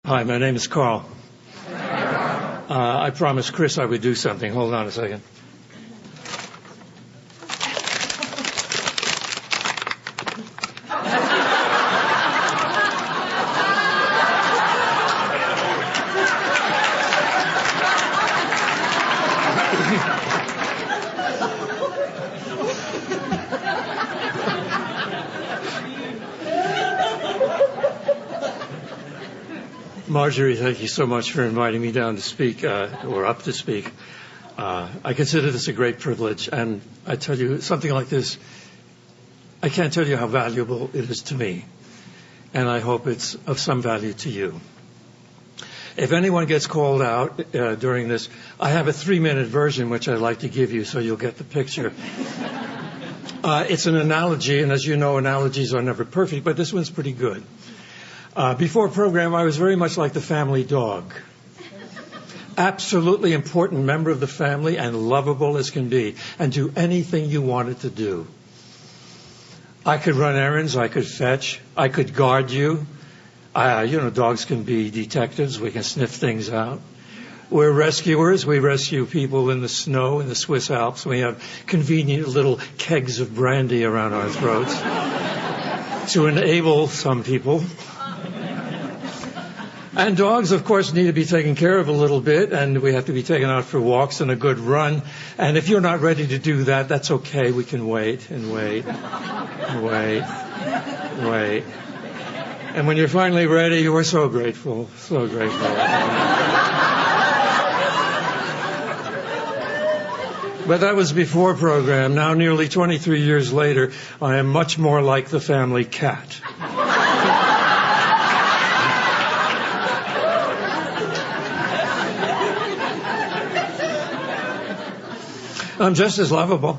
Hi, my name is Carl. I promised Chris I would do something. Hold on a second. Marjorie, thank you so much for inviting me down to speak, or up to speak. I consider this a great privilege, and I tell you, something like this, I can't tell you how valuable it is to me, and I hope it's of some value to you. If anyone gets called out during this, I have a 3-minute version which I'd like to give you so you'll get the picture. It's an analogy, and as you know, analogies are never perfect, but this one's pretty good. Before program, I was very much like the family dog. Absolutely important member of the family and lovable as can be, and do anything you wanted to do. I could run errands, I could fetch, I could guard you. Dogs can be detectives, we can sniff things out. We're rescuers, we rescue people in the snow in the Swiss Alps. We have convenient little kegs of brandy around our throats to enable some people. And dogs, of course, need to be taken care of a little bit, and we have to be taken out for walks and a good run. And if you're not ready to do that, that's okay. We can wait and wait and wait and wait. And when you're finally ready, we're so grateful, so grateful. But that was before program. Now, nearly 23 years later, I am much more like the family cat. I'm just as lovable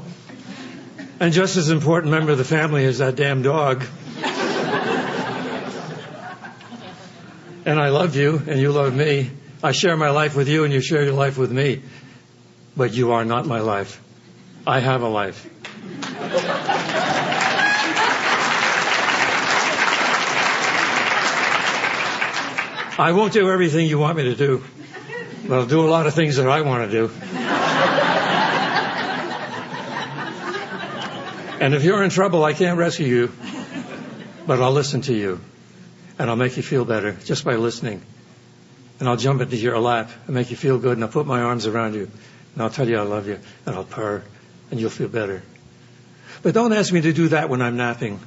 and just as important member of the family as that damn dog. And I love you and you love me. I share my life with you and you share your life with me. But you are not my life. I have a life. I won't do everything you want me to do, but I'll do a lot of things that I want to do. And if you're in trouble, I can't rescue you, but I'll listen to you, and I'll make you feel better just by listening. And I'll jump into your lap and make you feel good, and I'll put my arms around you, and I'll tell you I love you, and I'll purr, and you'll feel better. But don't ask me to do that when I'm napping.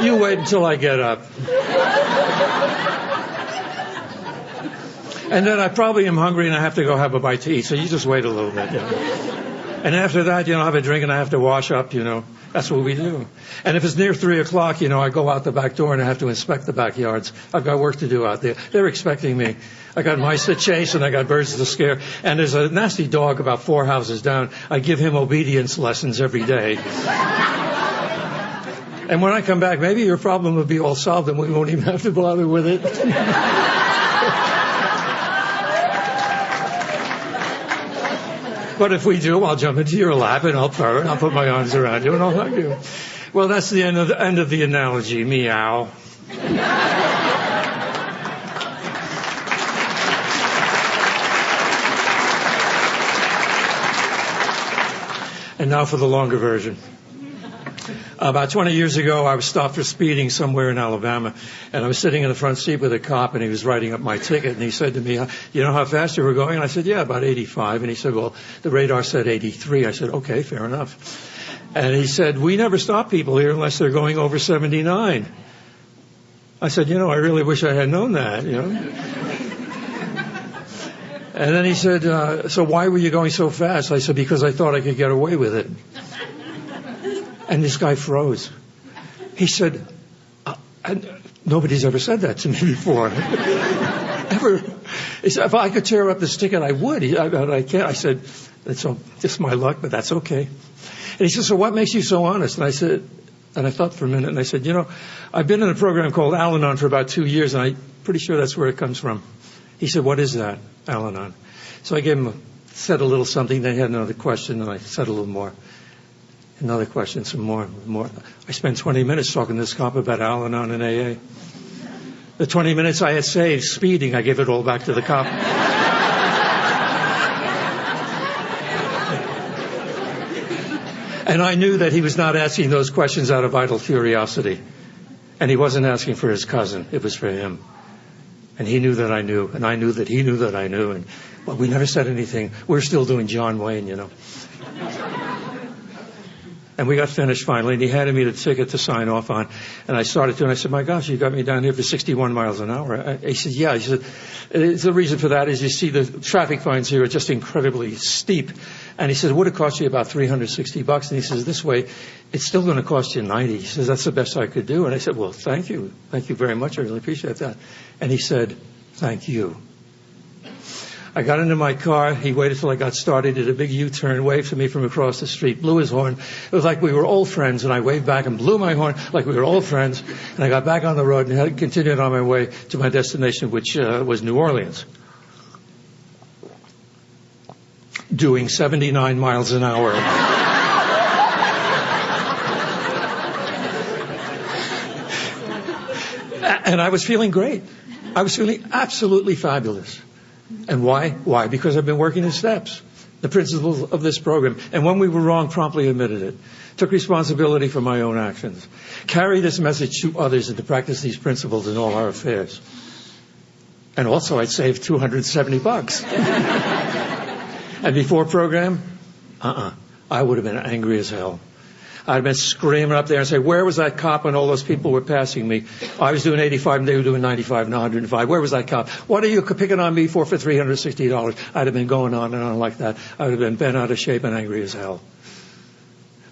You wait until I get up. And then I probably am hungry and I have to go have a bite to eat. So you just wait a little bit. And after that, I'll have a drink and I have to wash up, That's what we do. And if it's near 3 o'clock, I go out the back door and I have to inspect the backyards. I've got work to do out there. They're expecting me. I got mice to chase and I got birds to scare. And there's a nasty dog about 4 houses down. I give him obedience lessons every day. And when I come back, maybe your problem will be all solved and we won't even have to bother with it. But if we do, I'll jump into your lap and I'll purr and I'll put my arms around you and I'll hug you. Well, that's the end of the analogy. Meow. And now for the longer version. About 20 years ago, I was stopped for speeding somewhere in Alabama, and I was sitting in the front seat with a cop, and he was writing up my ticket, and he said to me, you know how fast you were going? And I said, yeah, about 85. And he said, well, the radar said 83. I said, okay, fair enough. And he said, we never stop people here unless they're going over 79. I said, I really wish I had known that, And then he said, so why were you going so fast? I said, because I thought I could get away with it. And this guy froze. He said, nobody's ever said that to me before. Ever. He said, if I could tear up this ticket, I would. I can't. I said, it's just my luck, but that's okay. And he said, so what makes you so honest? And I said, and I thought for a minute, and I said, I've been in a program called Al-Anon for about 2 years, and I'm pretty sure that's where it comes from. He said, what is that, Al-Anon? So I said a little something, then he had another question, and I said a little more. Another question, some more. I spent 20 minutes talking to this cop about Al-Anon and AA. The 20 minutes I had saved speeding, I gave it all back to the cop. And I knew that he was not asking those questions out of idle curiosity. And he wasn't asking for his cousin. It was for him. And he knew that I knew. And I knew that he knew that I knew. And well, we never said anything. We're still doing John Wayne, you know. And we got finished finally, and he handed me the ticket to sign off on. And I started to, and I said, my gosh, you got me down here for 61 miles an hour. He said, yeah. He said, the reason for that is you see the traffic fines here are just incredibly steep. And he said, it would have cost you about $360. And he says, this way, it's still going to cost you 90. He says, that's the best I could do. And I said, well, thank you. Thank you very much. I really appreciate that. And he said, thank you. I got into my car. He waited till I got started, did a big U-turn, waved to me from across the street, blew his horn. It was like we were old friends, and I waved back and blew my horn like we were old friends. And I got back on the road and continued on my way to my destination, which was New Orleans, doing 79 miles an hour. And I was feeling great. I was feeling absolutely fabulous. And why? Why? Because I've been working the steps, the principles of this program. And when we were wrong, promptly admitted it. Took responsibility for my own actions. Carry this message to others and to practice these principles in all our affairs. And also, I'd saved $270. And before program, I would have been angry as hell. I'd been screaming up there and say, where was that cop when all those people were passing me? I was doing 85 and they were doing 95 and 105. Where was that cop? What are you picking on me for $360? I'd have been going on and on like that. I would have been bent out of shape and angry as hell.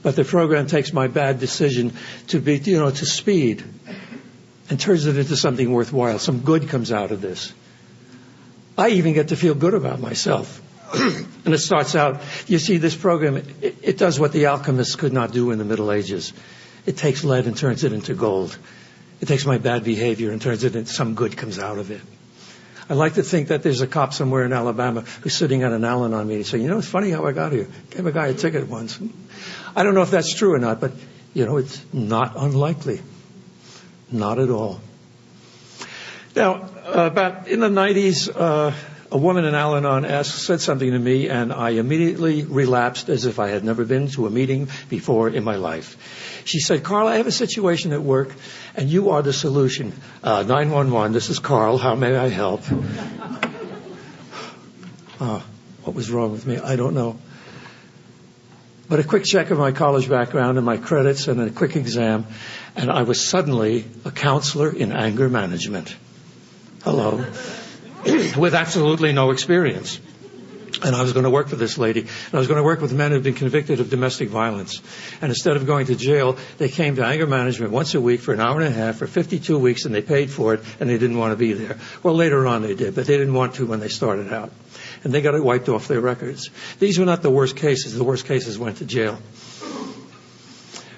But the program takes my bad decision to speed and turns it into something worthwhile. Some good comes out of this. I even get to feel good about myself. And it starts out, you see, this program, it does what the alchemists could not do in the Middle Ages. It takes lead and turns it into gold. It takes my bad behavior and turns it into some good comes out of it. I like to think that there's a cop somewhere in Alabama who's sitting at an Al-Anon meeting saying, it's funny how I got here. Gave a guy a ticket once. I don't know if that's true or not, but, it's not unlikely. Not at all. Now, about in the 90s, a woman in Al-Anon said something to me, and I immediately relapsed as if I had never been to a meeting before in my life. She said, Carl, I have a situation at work, and you are the solution. 911, this is Carl. How may I help? What was wrong with me? I don't know. But a quick check of my college background and my credits and a quick exam, and I was suddenly a counselor in anger management. Hello. With absolutely no experience. And I was going to work for this lady. And I was going to work with men who had been convicted of domestic violence. And instead of going to jail, they came to anger management once a week for an hour and a half for 52 weeks, and they paid for it, and they didn't want to be there. Well, later on they did, but they didn't want to when they started out. And they got it wiped off their records. These were not the worst cases. The worst cases went to jail.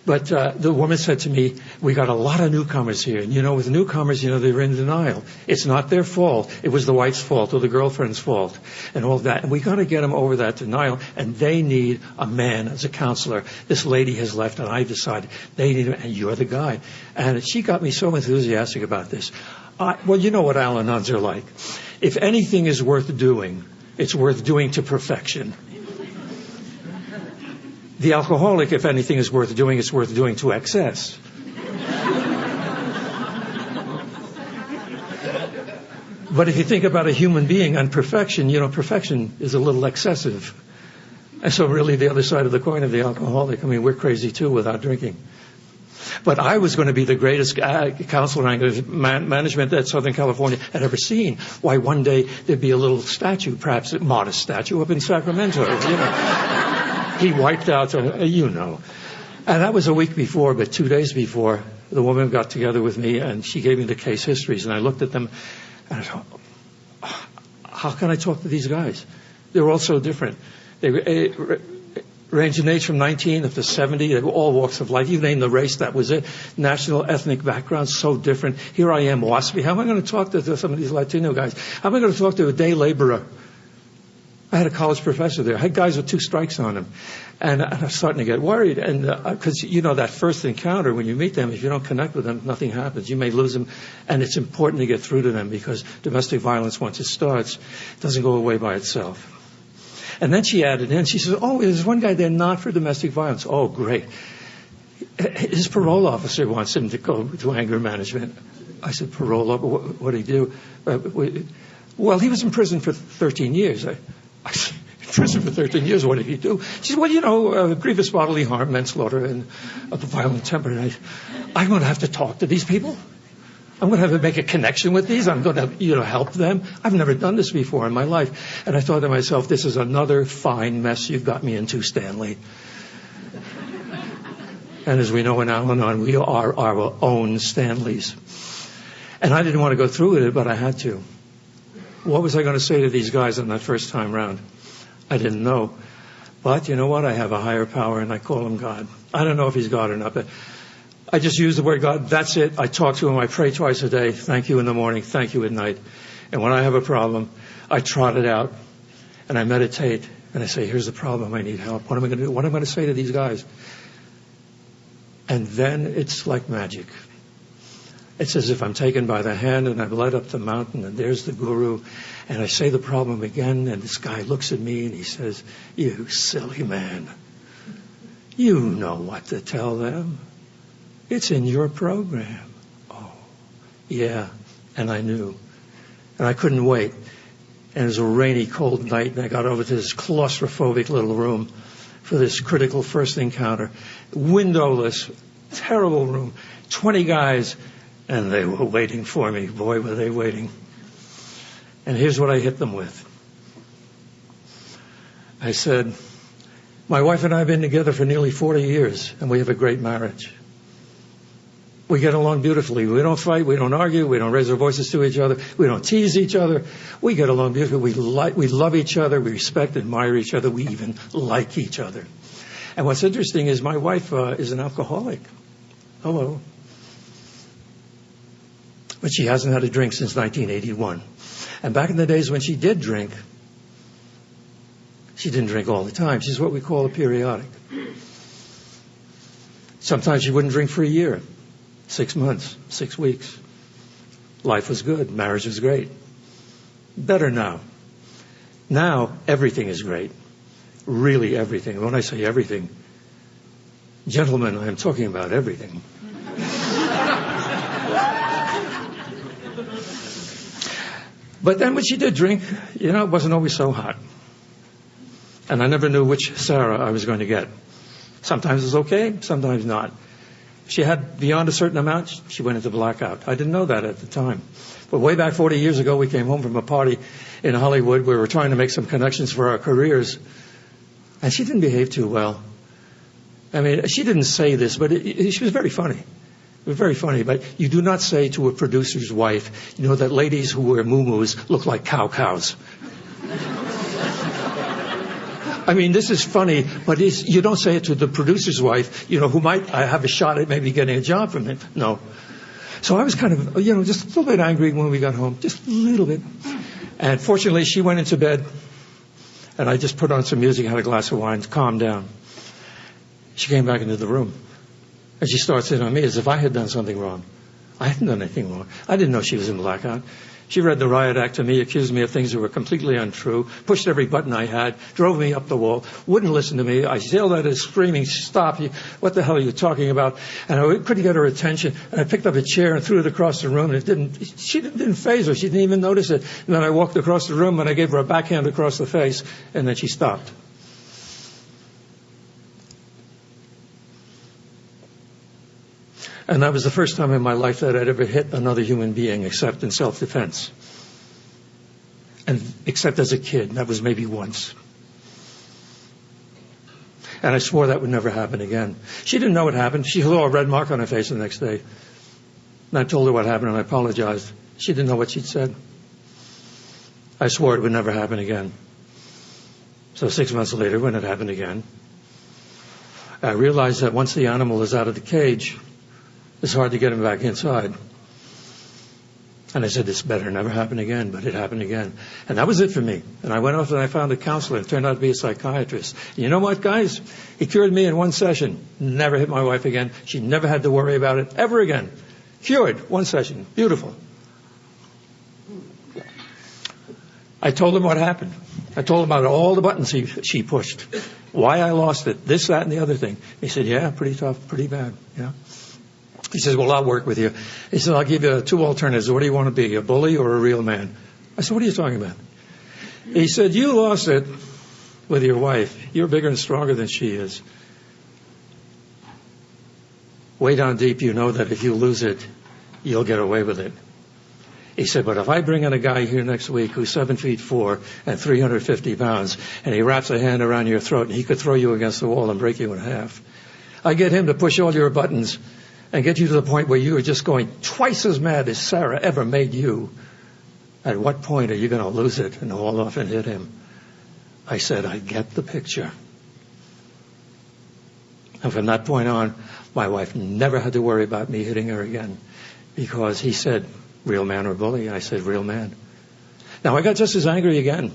But the woman said to me, we got a lot of newcomers here. And, with newcomers, they're in denial. It's not their fault. It was the wife's fault or the girlfriend's fault and all that. And we got to get them over that denial. And they need a man as a counselor. This lady has left, and I decided they need him, and you're the guy. And she got me so enthusiastic about this. Well, you know what Al-Anons are like. If anything is worth doing, it's worth doing to perfection. The alcoholic, if anything is worth doing, it's worth doing to excess. But if you think about a human being and perfection, perfection is a little excessive. And so really the other side of the coin of the alcoholic, we're crazy too without drinking. But I was going to be the greatest counselor in management that Southern California had ever seen. Why, one day there'd be a little statue, perhaps a modest statue up in Sacramento, He wiped out, And that was a week before, but 2 days before, the woman got together with me and she gave me the case histories. And I looked at them and I thought, how can I talk to these guys? They're all so different. They range in age from 19 up to 70. They were all walks of life. You name the race, that was it. National, ethnic backgrounds, so different. Here I am, waspy. How am I going to talk to some of these Latino guys? How am I going to talk to a day laborer? I had a college professor there. I had guys with 2 strikes on them. And I was starting to get worried. And because, that first encounter, when you meet them, if you don't connect with them, nothing happens. You may lose them. And it's important to get through to them because domestic violence, once it starts, doesn't go away by itself. And then she added in, she says, oh, there's one guy there not for domestic violence. Oh, great. His parole officer wants him to go to anger management. I said, parole officer, what did he do? Well, he was in prison for 13 years. I said, in prison for 13 years, what did he do? She said, well, grievous bodily harm, manslaughter, and a violent temper. And I'm going to have to talk to these people. I'm going to have to make a connection with these. I'm going to, help them. I've never done this before in my life. And I thought to myself, this is another fine mess you've got me into, Stanley. And as we know in Al-Anon, we are our own Stanleys. And I didn't want to go through with it, but I had to. What was I going to say to these guys on that first time round? I didn't know. But you know what? I have a higher power, and I call him God. I don't know if he's God or not, but I just use the word God. That's it. I talk to him. I pray twice a day. Thank you in the morning. Thank you at night. And when I have a problem, I trot it out, and I meditate, and I say, here's the problem. I need help. What am I going to do? What am I going to say to these guys? And then it's like magic. It's as if I'm taken by the hand and I'm led up the mountain and there's the guru and I say the problem again and this guy looks at me and he says, you silly man, you know what to tell them. It's in your program. Oh, yeah. And I knew. And I couldn't wait. And it was a rainy, cold night and I got over to this claustrophobic little room for this critical first encounter. Windowless, terrible room, 20 guys. And they were waiting for me. Boy, were they waiting. And here's what I hit them with. I said, my wife and I have been together for nearly 40 years, and we have a great marriage. We get along beautifully. We don't fight. We don't argue. We don't raise our voices to each other. We don't tease each other. We get along beautifully. We love each other. We respect, admire each other. We even like each other. And what's interesting is my wife is an alcoholic. Hello. But she hasn't had a drink since 1981. And back in the days when she did drink, she didn't drink all the time. She's what we call a periodic. Sometimes she wouldn't drink for a year, 6 months, 6 weeks. Life was good. Marriage was great. Better now. Now, everything is great. Really everything. When I say everything, gentlemen, I am talking about everything. But then when she did drink, it wasn't always so hot. And I never knew which Sarah I was going to get. Sometimes it was okay, sometimes not. If she had beyond a certain amount, she went into blackout. I didn't know that at the time. But way back 40 years ago, we came home from a party in Hollywood. We were trying to make some connections for our careers. And she didn't behave too well. I mean, she didn't say this, but she was very funny. It was very funny, but you do not say to a producer's wife, that ladies who wear muumuus look like cows. I mean, this is funny, but you don't say it to the producer's wife, who might have a shot at maybe getting a job from him. No. So I was kind of, just a little bit angry when we got home, just a little bit. And fortunately, she went into bed, and I just put on some music, had a glass of wine, calmed down. She came back into the room. And she starts in on me as if I had done something wrong. I hadn't done anything wrong. I didn't know she was in blackout. She read the riot act to me, accused me of things that were completely untrue, pushed every button I had, drove me up the wall, wouldn't listen to me. I yelled at her, screaming, stop, what the hell are you talking about? And I couldn't get her attention. And I picked up a chair and threw it across the room, and she didn't faze her. She didn't even notice it. And then I walked across the room, and I gave her a backhand across the face, and then she stopped. And that was the first time in my life that I'd ever hit another human being except in self-defense. And except as a kid. That was maybe once. And I swore that would never happen again. She didn't know what happened. She saw a red mark on her face the next day. And I told her what happened and I apologized. She didn't know what she'd said. I swore it would never happen again. So 6 months later, when it happened again, I realized that once the animal is out of the cage, it's hard to get him back inside. And I said, this better never happen again, but it happened again. And that was it for me. And I went off and I found a counselor. It turned out to be a psychiatrist. And you know what, guys? He cured me in one session. Never hit my wife again. She never had to worry about it ever again. Cured, one session. Beautiful. I told him what happened. I told him about all the buttons she pushed. Why I lost it. This, that, and the other thing. He said, yeah, pretty tough, pretty bad. Yeah. He says, well, I'll work with you. He said, I'll give you two alternatives. What do you want to be, a bully or a real man? I said, what are you talking about? He said, you lost it with your wife. You're bigger and stronger than she is. Way down deep, you know that if you lose it, you'll get away with it. He said, but if I bring in a guy here next week who's 7'4" and 350 pounds, and he wraps a hand around your throat, and he could throw you against the wall and break you in half. I get him to push all your buttons and get you to the point where you are just going twice as mad as Sarah ever made you. At what point are you going to lose it and haul off and hit him? I said, I get the picture. And from that point on, my wife never had to worry about me hitting her again, because he said, real man or bully? I said, real man. Now, I got just as angry again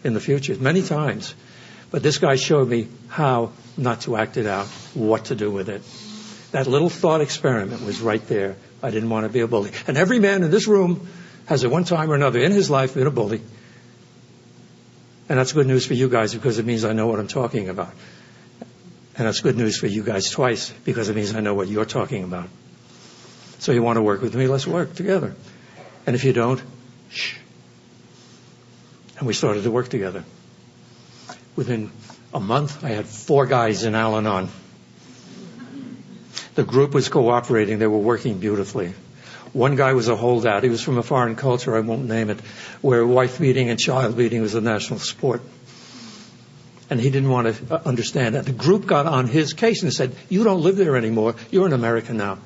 in the future, many times. But this guy showed me how not to act it out, what to do with it. That little thought experiment was right there. I didn't want to be a bully. And every man in this room has at one time or another in his life been a bully. And that's good news for you guys, because it means I know what I'm talking about. And that's good news for you guys twice, because it means I know what you're talking about. So you want to work with me? Let's work together. And if you don't, shh. And we started to work together. Within a month, I had 4 guys in Al-Anon. The group was cooperating. They were working beautifully. One guy was a holdout. He was from a foreign culture, I won't name it, where wife beating and child beating was a national sport. And he didn't want to understand that. The group got on his case and said, you don't live there anymore. You're in America now.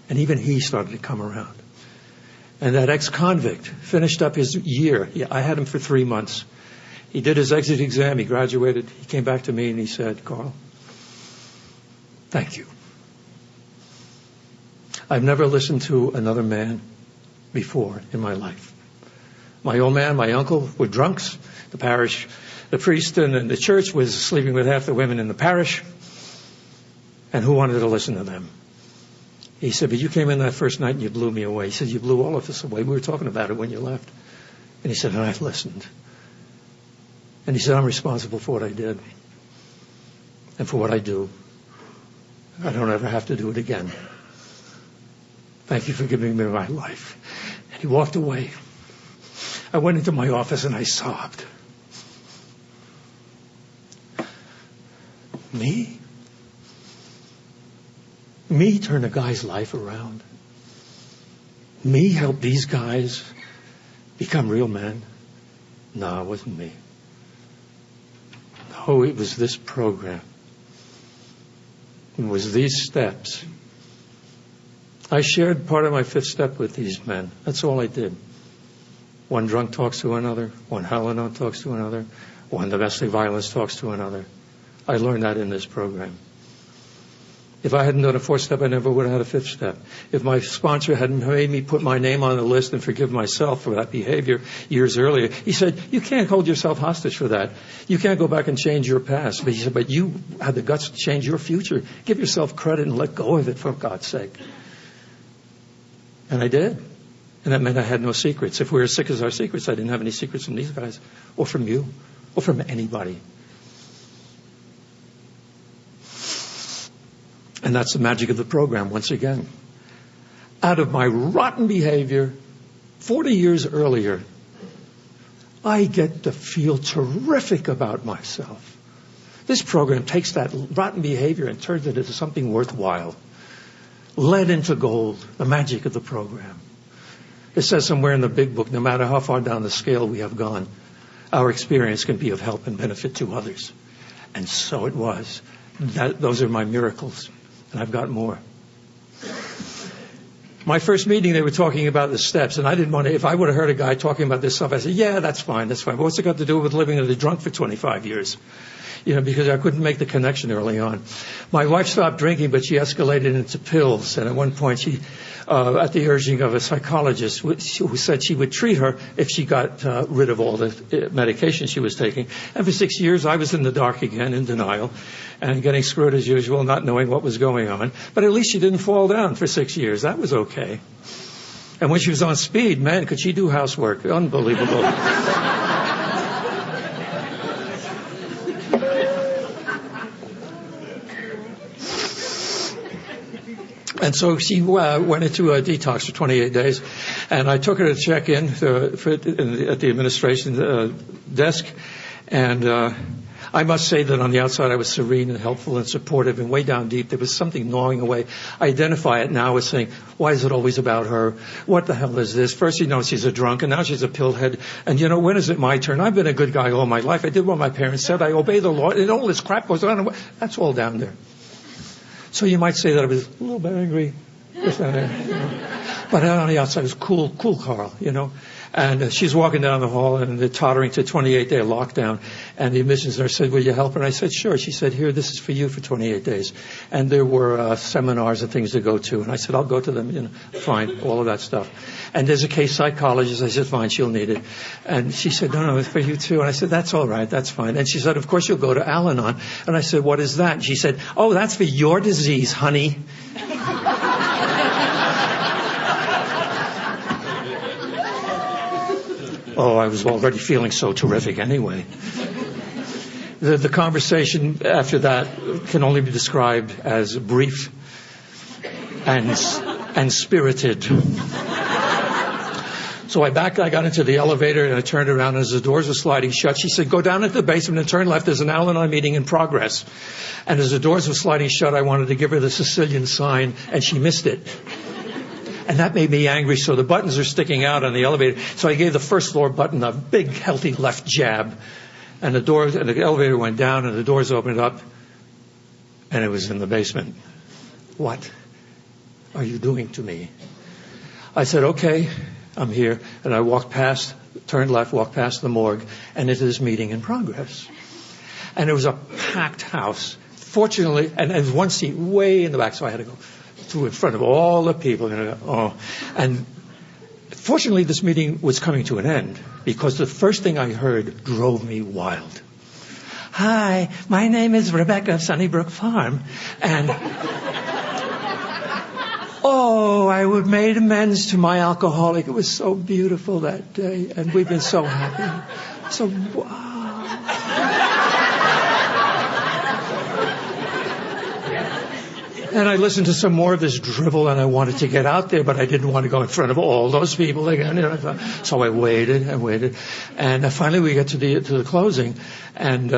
And even he started to come around. And that ex-convict finished up his year. I had him for 3 months. He did his exit exam. He graduated. He came back to me and he said, Carl, thank you. I've never listened to another man before in my life. My old man, my uncle were drunks. The parish, the priest and the church was sleeping with half the women in the parish. And who wanted to listen to them? He said, but you came in that first night and you blew me away. He said, you blew all of us away. We were talking about it when you left. And he said, and I've listened. And he said, I'm responsible for what I did and for what I do. I don't ever have to do it again. Thank you for giving me my life. And he walked away. I went into my office and I sobbed. Me? Me turn a guy's life around? Me help these guys become real men? No, it wasn't me. No, it was this program. It was these steps. I shared part of my 5th step with these men. That's all I did. One drunk talks to another. One Al-Anon talks to another. One domestic violence talks to another. I learned that in this program. If I hadn't done a 4th step, I never would have had a 5th step. If my sponsor hadn't made me put my name on the list and forgive myself for that behavior years earlier, he said, you can't hold yourself hostage for that. You can't go back and change your past. But he said, but you had the guts to change your future. Give yourself credit and let go of it, for God's sake. And I did. And that meant I had no secrets. If we were as sick as our secrets, I didn't have any secrets from these guys or from you or from anybody. And that's the magic of the program, once again. Out of my rotten behavior 40 years earlier, I get to feel terrific about myself. This program takes that rotten behavior and turns it into something worthwhile. Lead into gold, the magic of the program. It says somewhere in the big book, no matter how far down the scale we have gone, our experience can be of help and benefit to others. And so it was. Those are my miracles. And I've got more. My first meeting, they were talking about the steps, and I didn't want to, if I would have heard a guy talking about this stuff, I said, yeah, that's fine. But what's it got to do with living as a drunk for 25 years? because I couldn't make the connection early on. My wife stopped drinking, but she escalated into pills. And at one point, she, at the urging of a psychologist, who said she would treat her if she got rid of all the medication she was taking. And for 6 years, I was in the dark again, in denial, and getting screwed as usual, not knowing what was going on. But at least she didn't fall down for 6 years. That was okay. And when she was on speed, man, could she do housework? Unbelievable. And so she went into a detox for 28 days, and I took her to check in at the administration desk, and I must say that on the outside I was serene and helpful and supportive, and way down deep there was something gnawing away. I identify it now as saying, why is it always about her? What the hell is this? First she's a drunk, and now she's a pillhead, and when is it my turn? I've been a good guy all my life. I did what my parents said. I obey the law, and all this crap goes on. That's all down there. So you might say that I was a little bit angry with that, but on the outside was cool Carl, And she's walking down the hall, and they're tottering to 28-day lockdown. And the admissions nurse said, will you help her? And I said, sure. She said, here, this is for you for 28 days. And there were seminars and things to go to. And I said, I'll go to them. Fine, all of that stuff. And there's a case psychologist. I said, fine, she'll need it. And she said, no, it's for you too. And I said, that's all right, that's fine. And she said, of course you'll go to Al-Anon. And I said, what is that? And she said, oh, that's for your disease, honey. Oh, I was already feeling so terrific anyway. The conversation after that can only be described as brief and spirited. So I got into the elevator and I turned around, and as the doors were sliding shut, she said, go down into the basement and turn left. There's an Al-Anon meeting in progress. And as the doors were sliding shut, I wanted to give her the Sicilian sign, and she missed it. And that made me angry, so the buttons are sticking out on the elevator. So I gave the first floor button a big, healthy left jab. And the elevator went down, and the doors opened up, and it was in the basement. What are you doing to me? I said, okay, I'm here. And I turned left, walked past the morgue, and into this meeting in progress. And it was a packed house. Fortunately, and there was one seat way in the back, so I had to go through in front of all the people. And fortunately, this meeting was coming to an end, because the first thing I heard drove me wild. Hi, my name is Rebecca of Sunnybrook Farm, and I would made amends to my alcoholic. It was so beautiful that day, and we've been so happy. So, wow. And I listened to some more of this drivel, and I wanted to get out there, but I didn't want to go in front of all those people again. So I waited. And finally we get to the closing. And,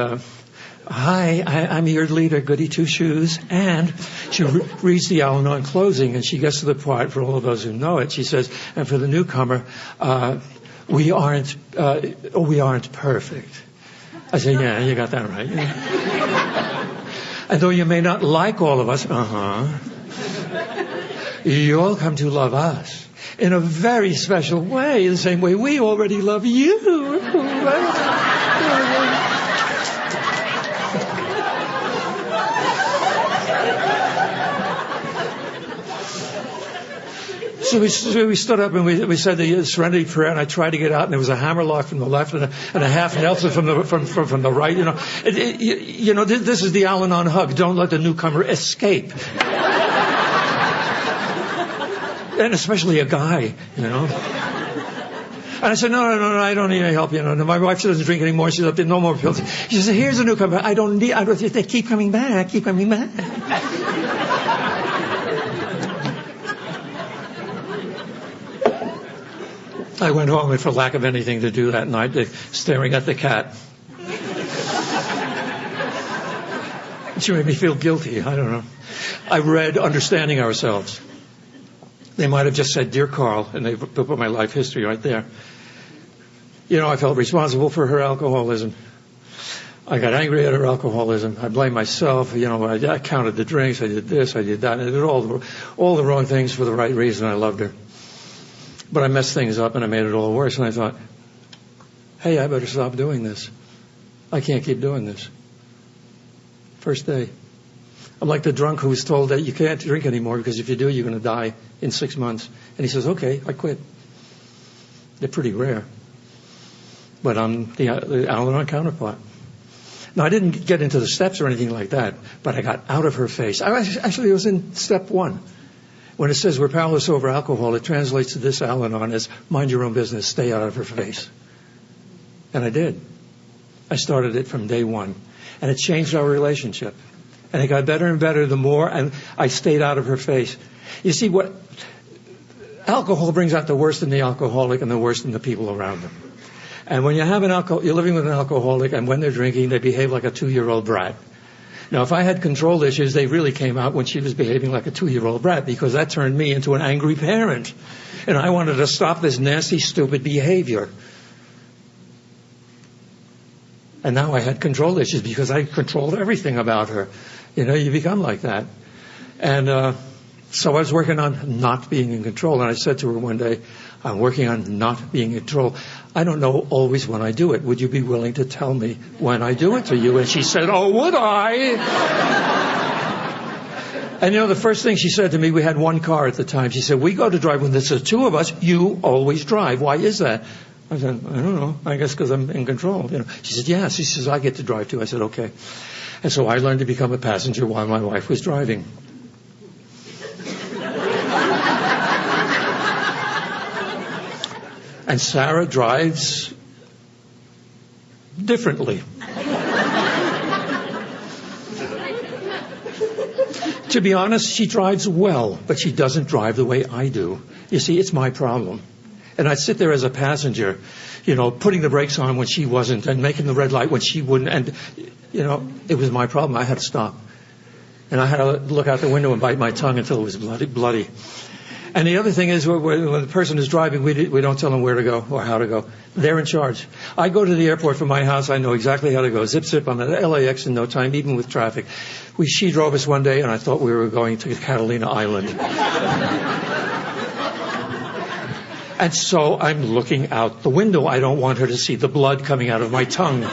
hi, I'm your leader, Goody Two Shoes. And she reads the Al-Anon closing, and she gets to the part, for all of those who know it, she says, and for the newcomer, we aren't perfect. I said, yeah, you got that right. Yeah. And though you may not like all of us, you'll come to love us in a very special way, the same way we already love you. So we stood up and we said the Serenity Prayer, and I tried to get out, and there was a hammerlock from the left and a half Nelson from the right. This is the Al-Anon hug. Don't let the newcomer escape, and especially a guy. And I said, no, I don't need any help. My wife doesn't drink anymore. She's up there, no more pills. She said, here's a newcomer. They keep coming back. I went home, and for lack of anything to do that night, staring at the cat. She made me feel guilty. I don't know. I read Understanding Ourselves. They might have just said, Dear Carl, and they put my life history right there. I felt responsible for her alcoholism. I got angry at her alcoholism. I blamed myself. I counted the drinks. I did this. I did that. And I did all the wrong things for the right reason. I loved her. But I messed things up, and I made it all worse. And I thought, hey, I better stop doing this. I can't keep doing this. first day. I'm like the drunk who was told that you can't drink anymore because if you do, you're going to die in 6 months. And he says, okay, I quit. They're pretty rare. But I'm the Al-Anon counterpart. Now, I didn't get into the steps or anything like that, but I got out of her face. Actually, it was in step 1. When it says we're powerless over alcohol, it translates to this Al-Anon as mind your own business, stay out of her face. And I did. I started it from day 1. And it changed our relationship. And it got better and better the more and I stayed out of her face. You see, what alcohol brings out the worst in the alcoholic and the worst in the people around them. And when you have you're living with an alcoholic, and when they're drinking, they behave like a 2-year-old brat. Now, if I had control issues, they really came out when she was behaving like a 2-year-old brat, because that turned me into an angry parent. And I wanted to stop this nasty, stupid behavior. And now I had control issues because I controlled everything about her. You become like that. And so I was working on not being in control. And I said to her one day, I'm working on not being in control. I don't know always when I do it. Would you be willing to tell me when I do it to you? And she said, oh, would I? And the first thing she said to me, we had one car at the time. She said, we go to drive when there's the 2 of us. You always drive. Why is that? I said, I don't know. I guess because I'm in control. She said, yeah. She says, I get to drive too. I said, okay. And so I learned to become a passenger while my wife was driving. And Sarah drives differently. To be honest, she drives well, but she doesn't drive the way I do. You see, it's my problem. And I'd sit there as a passenger, putting the brakes on when she wasn't and making the red light when she wouldn't. And, it was my problem. I had to stop. And I had to look out the window and bite my tongue until it was bloody. And the other thing is, when the person is driving, we don't tell them where to go or how to go. They're in charge. I go to the airport from my house. I know exactly how to go. Zip, zip. I'm at LAX in no time, even with traffic. She drove us one day, and I thought we were going to Catalina Island. And so I'm looking out the window. I don't want her to see the blood coming out of my tongue.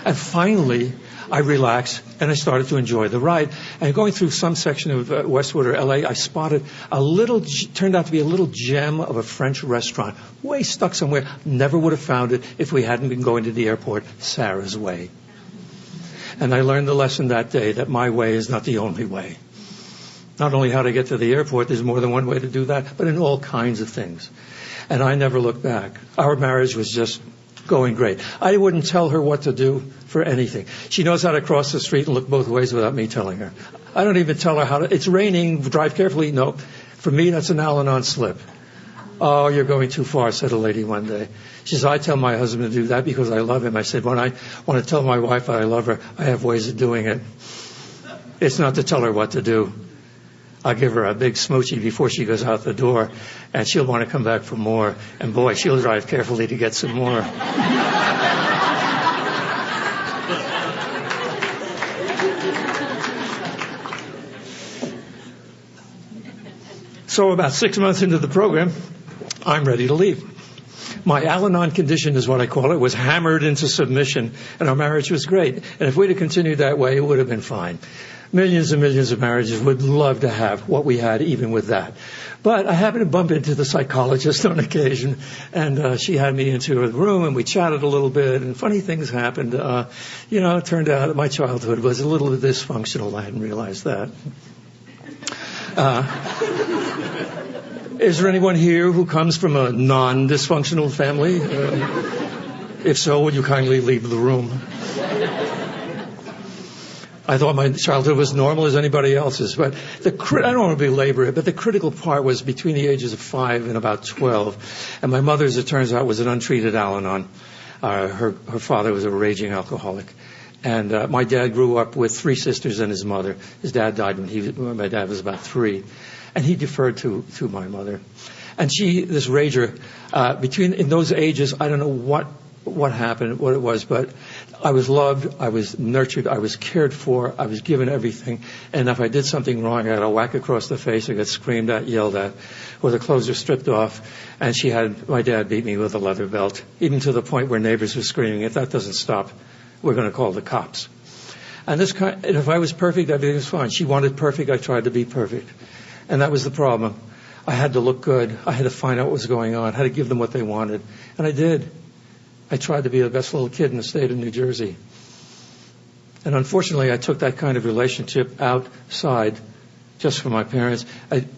And finally, I relaxed, and I started to enjoy the ride. And going through some section of Westwood or LA, I spotted turned out to be a little gem of a French restaurant, way stuck somewhere. Never would have found it if we hadn't been going to the airport Sarah's way. And I learned the lesson that day that my way is not the only way. Not only how to get to the airport, there's more than one way to do that, but in all kinds of things. And I never looked back. Our marriage was just going great. I wouldn't tell her what to do for anything. She knows how to cross the street and look both ways without me telling her. I don't even tell her it's raining, drive carefully. No, for me, that's an Al-Anon slip. Oh, you're going too far, said a lady one day. She says, I tell my husband to do that because I love him. I said, when I want to tell my wife that I love her, I have ways of doing it. It's not to tell her what to do. I'll give her a big smoochie before she goes out the door, and she'll want to come back for more. And boy, she'll drive carefully to get some more. So about 6 months into the program, I'm ready to leave. My Al-Anon condition is what I call it, was hammered into submission, and our marriage was great. And if we'd have continued that way, it would have been fine. Millions and millions of marriages would love to have what we had, even with that. But I happened to bump into the psychologist on occasion, and she had me into her room, and we chatted a little bit, and funny things happened. It turned out that my childhood was a little bit dysfunctional. I hadn't realized that. Is there anyone here who comes from a non-dysfunctional family? If so, would you kindly leave the room? I thought my childhood was normal as anybody else's, but I don't want to belabor it, but the critical part was between the ages of 5 and about 12. And my mother, as it turns out, was an untreated Al-Anon. Her father was a raging alcoholic. And my dad grew up with 3 sisters and his mother. His dad died when my dad was about 3. And he deferred to my mother. And she, this rager, in those ages, I don't know what happened, what it was, but I was loved, I was nurtured, I was cared for, I was given everything. And if I did something wrong, I got a whack across the face, I got screamed at, yelled at, or the clothes were stripped off. And my dad beat me with a leather belt, even to the point where neighbors were screaming. If that doesn't stop we're going to call the cops. And if I was perfect, everything was fine. She wanted perfect. I tried to be perfect. And that was the problem. I had to look good. I had to find out what was going on. I had to give them what they wanted. And I did. I tried to be the best little kid in the state of New Jersey. And unfortunately, I took that kind of relationship outside just for my parents.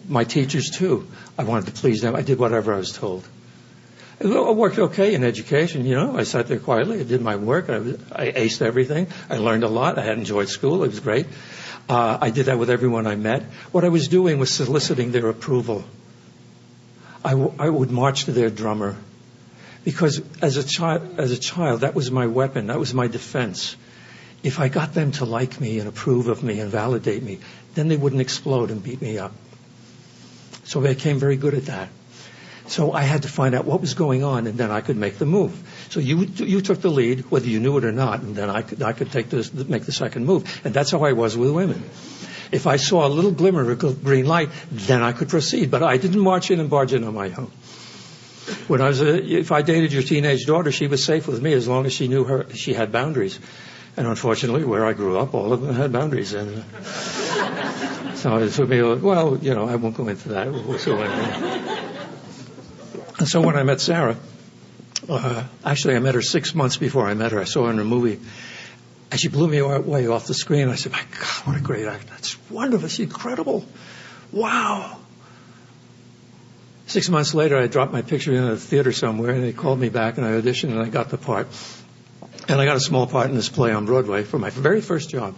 My teachers, too. I wanted to please them. I did whatever I was told. It worked okay in education, I sat there quietly. I did my work. I aced everything. I learned a lot. I had enjoyed school. It was great. I did that with everyone I met. What I was doing was soliciting their approval. I would march to their drummer. Because as a child, that was my weapon. That was my defense. If I got them to like me and approve of me and validate me, then they wouldn't explode and beat me up. So I became very good at that. So I had to find out what was going on, and then I could make the move. So you took the lead, whether you knew it or not, and then I could make the second move. And that's how I was with women. If I saw a little glimmer of a green light, then I could proceed. But I didn't march in and barge in on my own. If I dated your teenage daughter, she was safe with me as long as she knew she had boundaries. And unfortunately, where I grew up, all of them had boundaries. And so it took me, I won't go into that. And so when I met Sarah, actually I met her 6 months before I met her. I saw her in a movie. And she blew me away off the screen. I said, my God, what a great actor. That's wonderful. She's incredible. Wow. 6 months later, I dropped my picture in a theater somewhere, and they called me back, and I auditioned, and I got the part. And I got a small part in this play on Broadway for my very first job.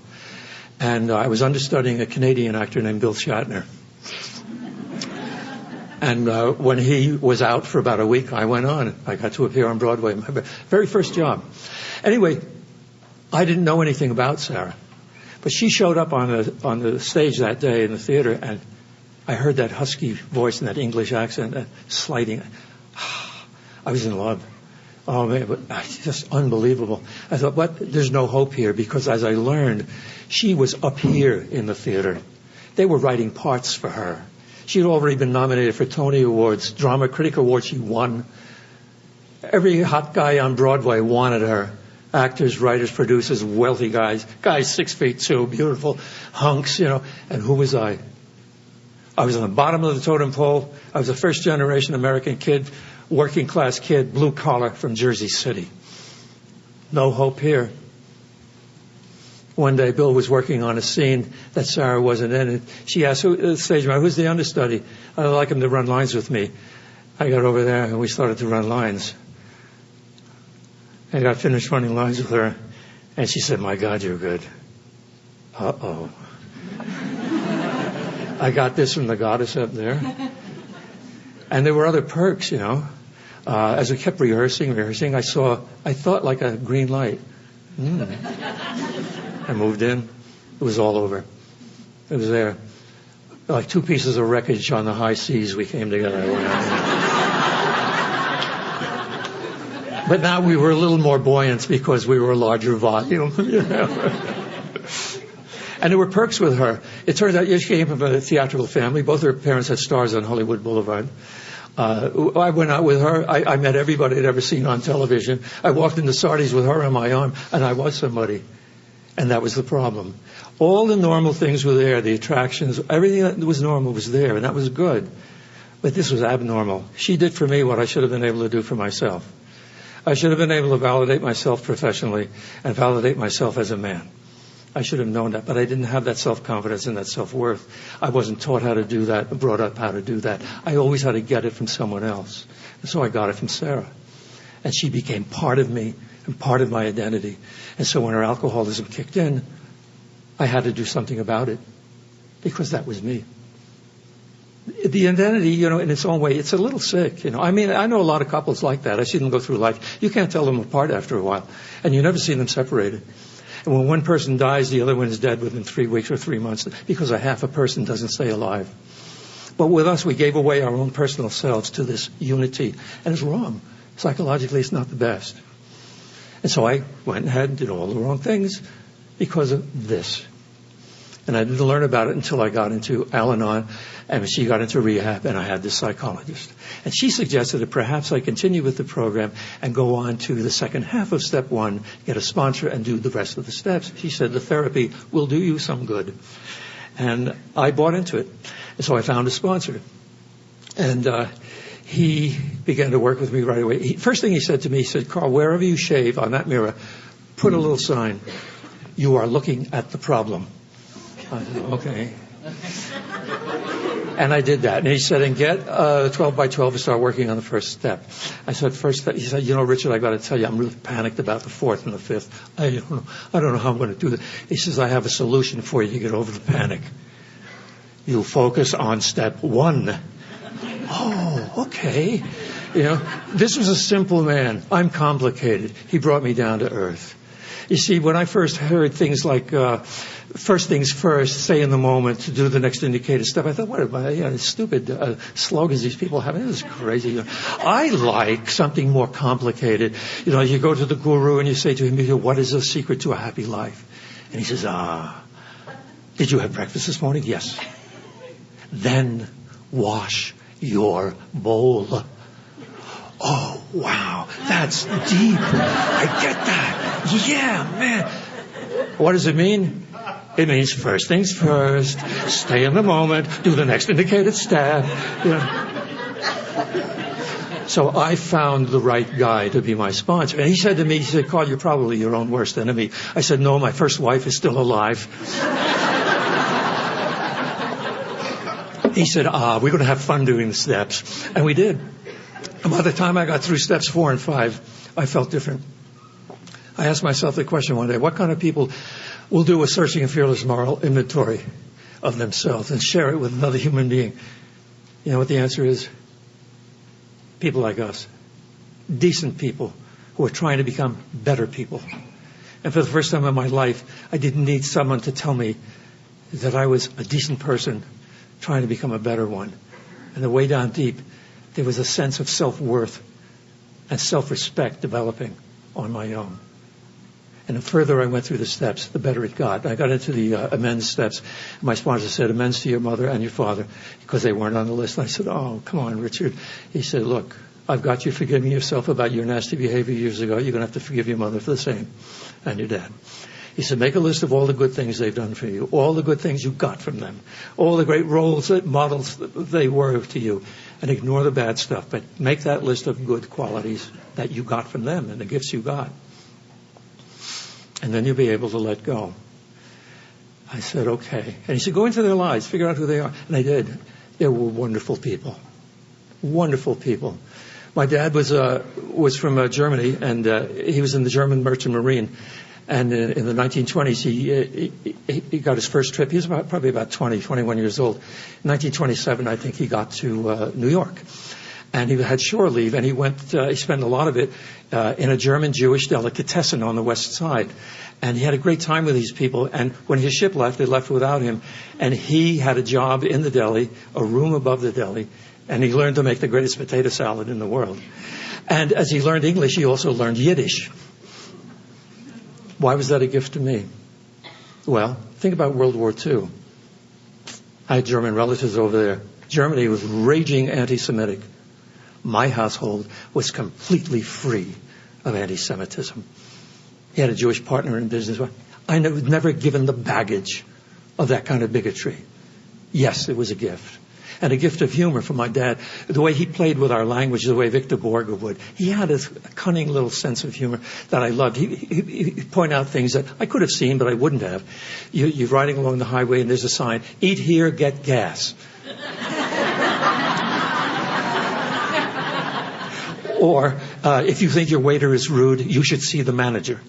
And I was understudying a Canadian actor named Bill Shatner. And when he was out for about a week, I went on. I got to appear on Broadway, my very first job. Anyway, I didn't know anything about Sarah. But she showed up on the stage that day in the theater, and I heard that husky voice and that English accent, that slighting. I was in love. Oh, man, but just unbelievable. I thought, there's no hope here, because as I learned, she was up here in the theater. They were writing parts for her. She had already been nominated for Tony Awards, Drama Critic Awards. She won. Every hot guy on Broadway wanted her. Actors, writers, producers, wealthy guys 6'2", beautiful hunks, And who was I? I was on the bottom of the totem pole. I was a first-generation American kid, working-class kid, blue-collar from Jersey City. No hope here. One day, Bill was working on a scene that Sarah wasn't in, and she asked the stage manager, who's the understudy? I'd like him to run lines with me. I got over there, and we started to run lines. I got finished running lines with her, and she said, my God, you're good. Uh-oh. I got this from the goddess up there. And there were other perks, As we kept rehearsing, I thought like a green light. I moved in. It was all over. It was there. Like two pieces of wreckage on the high seas, we came together. But now we were a little more buoyant because we were a larger volume. And there were perks with her. It turned out she came from a theatrical family. Both her parents had stars on Hollywood Boulevard. I went out with her. I met everybody I'd ever seen on television. I walked into Sardi's with her on my arm, and I was somebody. And that was the problem. All the normal things were there, the attractions, everything that was normal was there, and that was good. But this was abnormal. She did for me what I should have been able to do for myself. I should have been able to validate myself professionally and validate myself as a man. I should have known that, but I didn't have that self-confidence and that self-worth. I wasn't taught how to do that, brought up how to do that. I always had to get it from someone else. And so I got it from Sarah. And she became part of me and part of my identity. And so when her alcoholism kicked in, I had to do something about it because that was me. The identity, in its own way, it's a little sick, I mean, I know a lot of couples like that. I see them go through life. You can't tell them apart after a while. And you never see them separated. And when one person dies, the other one is dead within 3 weeks or 3 months because a half a person doesn't stay alive. But with us, we gave away our own personal selves to this unity. And it's wrong. Psychologically, it's not the best. And so I went ahead and did all the wrong things because of this. And I didn't learn about it until I got into Al-Anon, and she got into rehab, and I had this psychologist. And she suggested that perhaps I continue with the program and go on to the second half of step 1, get a sponsor, and do the rest of the steps. She said the therapy will do you some good. And I bought into it. And so I found a sponsor. And he began to work with me right away. First thing he said to me, he said, Carl, wherever you shave on that mirror, put a little sign. You are looking at the problem. I said, okay. And I did that. And he said, and get 12 by 12 and start working on the first step. I said, first step. He said, Richard, I got to tell you, I'm really panicked about the fourth and the fifth. I don't know how I'm going to do that. He says, I have a solution for you to get over the panic. You focus on step 1. Oh, okay. This was a simple man. I'm complicated. He brought me down to earth. You see, when I first heard things like, first things first, stay in the moment, to do the next indicated step, I thought, what about stupid slogans these people have? This is crazy. I like something more complicated. You go to the guru and you say to him, what is the secret to a happy life? And he says, did you have breakfast this morning? Yes. Then wash your bowl. Oh, wow, that's deep. I get that. Yeah, man. What does it mean? It means first things first, stay in the moment, do the next indicated step. So I found the right guy to be my sponsor. And he said to me, Carl, you're probably your own worst enemy. I said, no, my first wife is still alive. He said, we're going to have fun doing the steps. And we did. And by the time I got through steps 4 and 5, I felt different. I asked myself the question one day, what kind of people will do a searching and fearless moral inventory of themselves and share it with another human being? You know what the answer is? People like us. Decent people who are trying to become better people. And for the first time in my life, I didn't need someone to tell me that I was a decent person trying to become a better one. And the way down deep, there was a sense of self-worth and self-respect developing on my own. And the further I went through the steps, the better it got. I got into the amends steps. My sponsor said, amends to your mother and your father, because they weren't on the list. And I said, oh, come on, Richard. He said, look, I've got you forgiving yourself about your nasty behavior years ago. You're going to have to forgive your mother for the same, and your dad. He said, make a list of all the good things they've done for you, all the good things you got from them, all the great roles, models they were to you, and ignore the bad stuff. But make that list of good qualities that you got from them and the gifts you got. And then you'll be able to let go. I said, okay. And he said, go into their lives, figure out who they are. And I did. They were wonderful people. Wonderful people. My dad was from Germany, and he was in the German Merchant Marine. And in the 1920s, he got his first trip. He was probably about 21 years old. In 1927, I think he got to New York. And he had shore leave, and he spent a lot of it in a German Jewish delicatessen on the west side. And he had a great time with these people. And when his ship left, they left without him. And he had a job in the deli, a room above the deli, and he learned to make the greatest potato salad in the world. And as he learned English, he also learned Yiddish. Why was that a gift to me? Well, think about World War II. I had German relatives over there. Germany was raging anti-Semitic. My household was completely free of anti-Semitism. He had a Jewish partner in business. I was never given the baggage of that kind of bigotry. Yes, it was a gift. And a gift of humor from my dad. The way he played with our language, the way Victor Borge would. He had a cunning little sense of humor that I loved. He'd point out things that I could have seen, but I wouldn't have. You're riding along the highway and there's a sign, eat here, get gas. Or, if you think your waiter is rude, you should see the manager.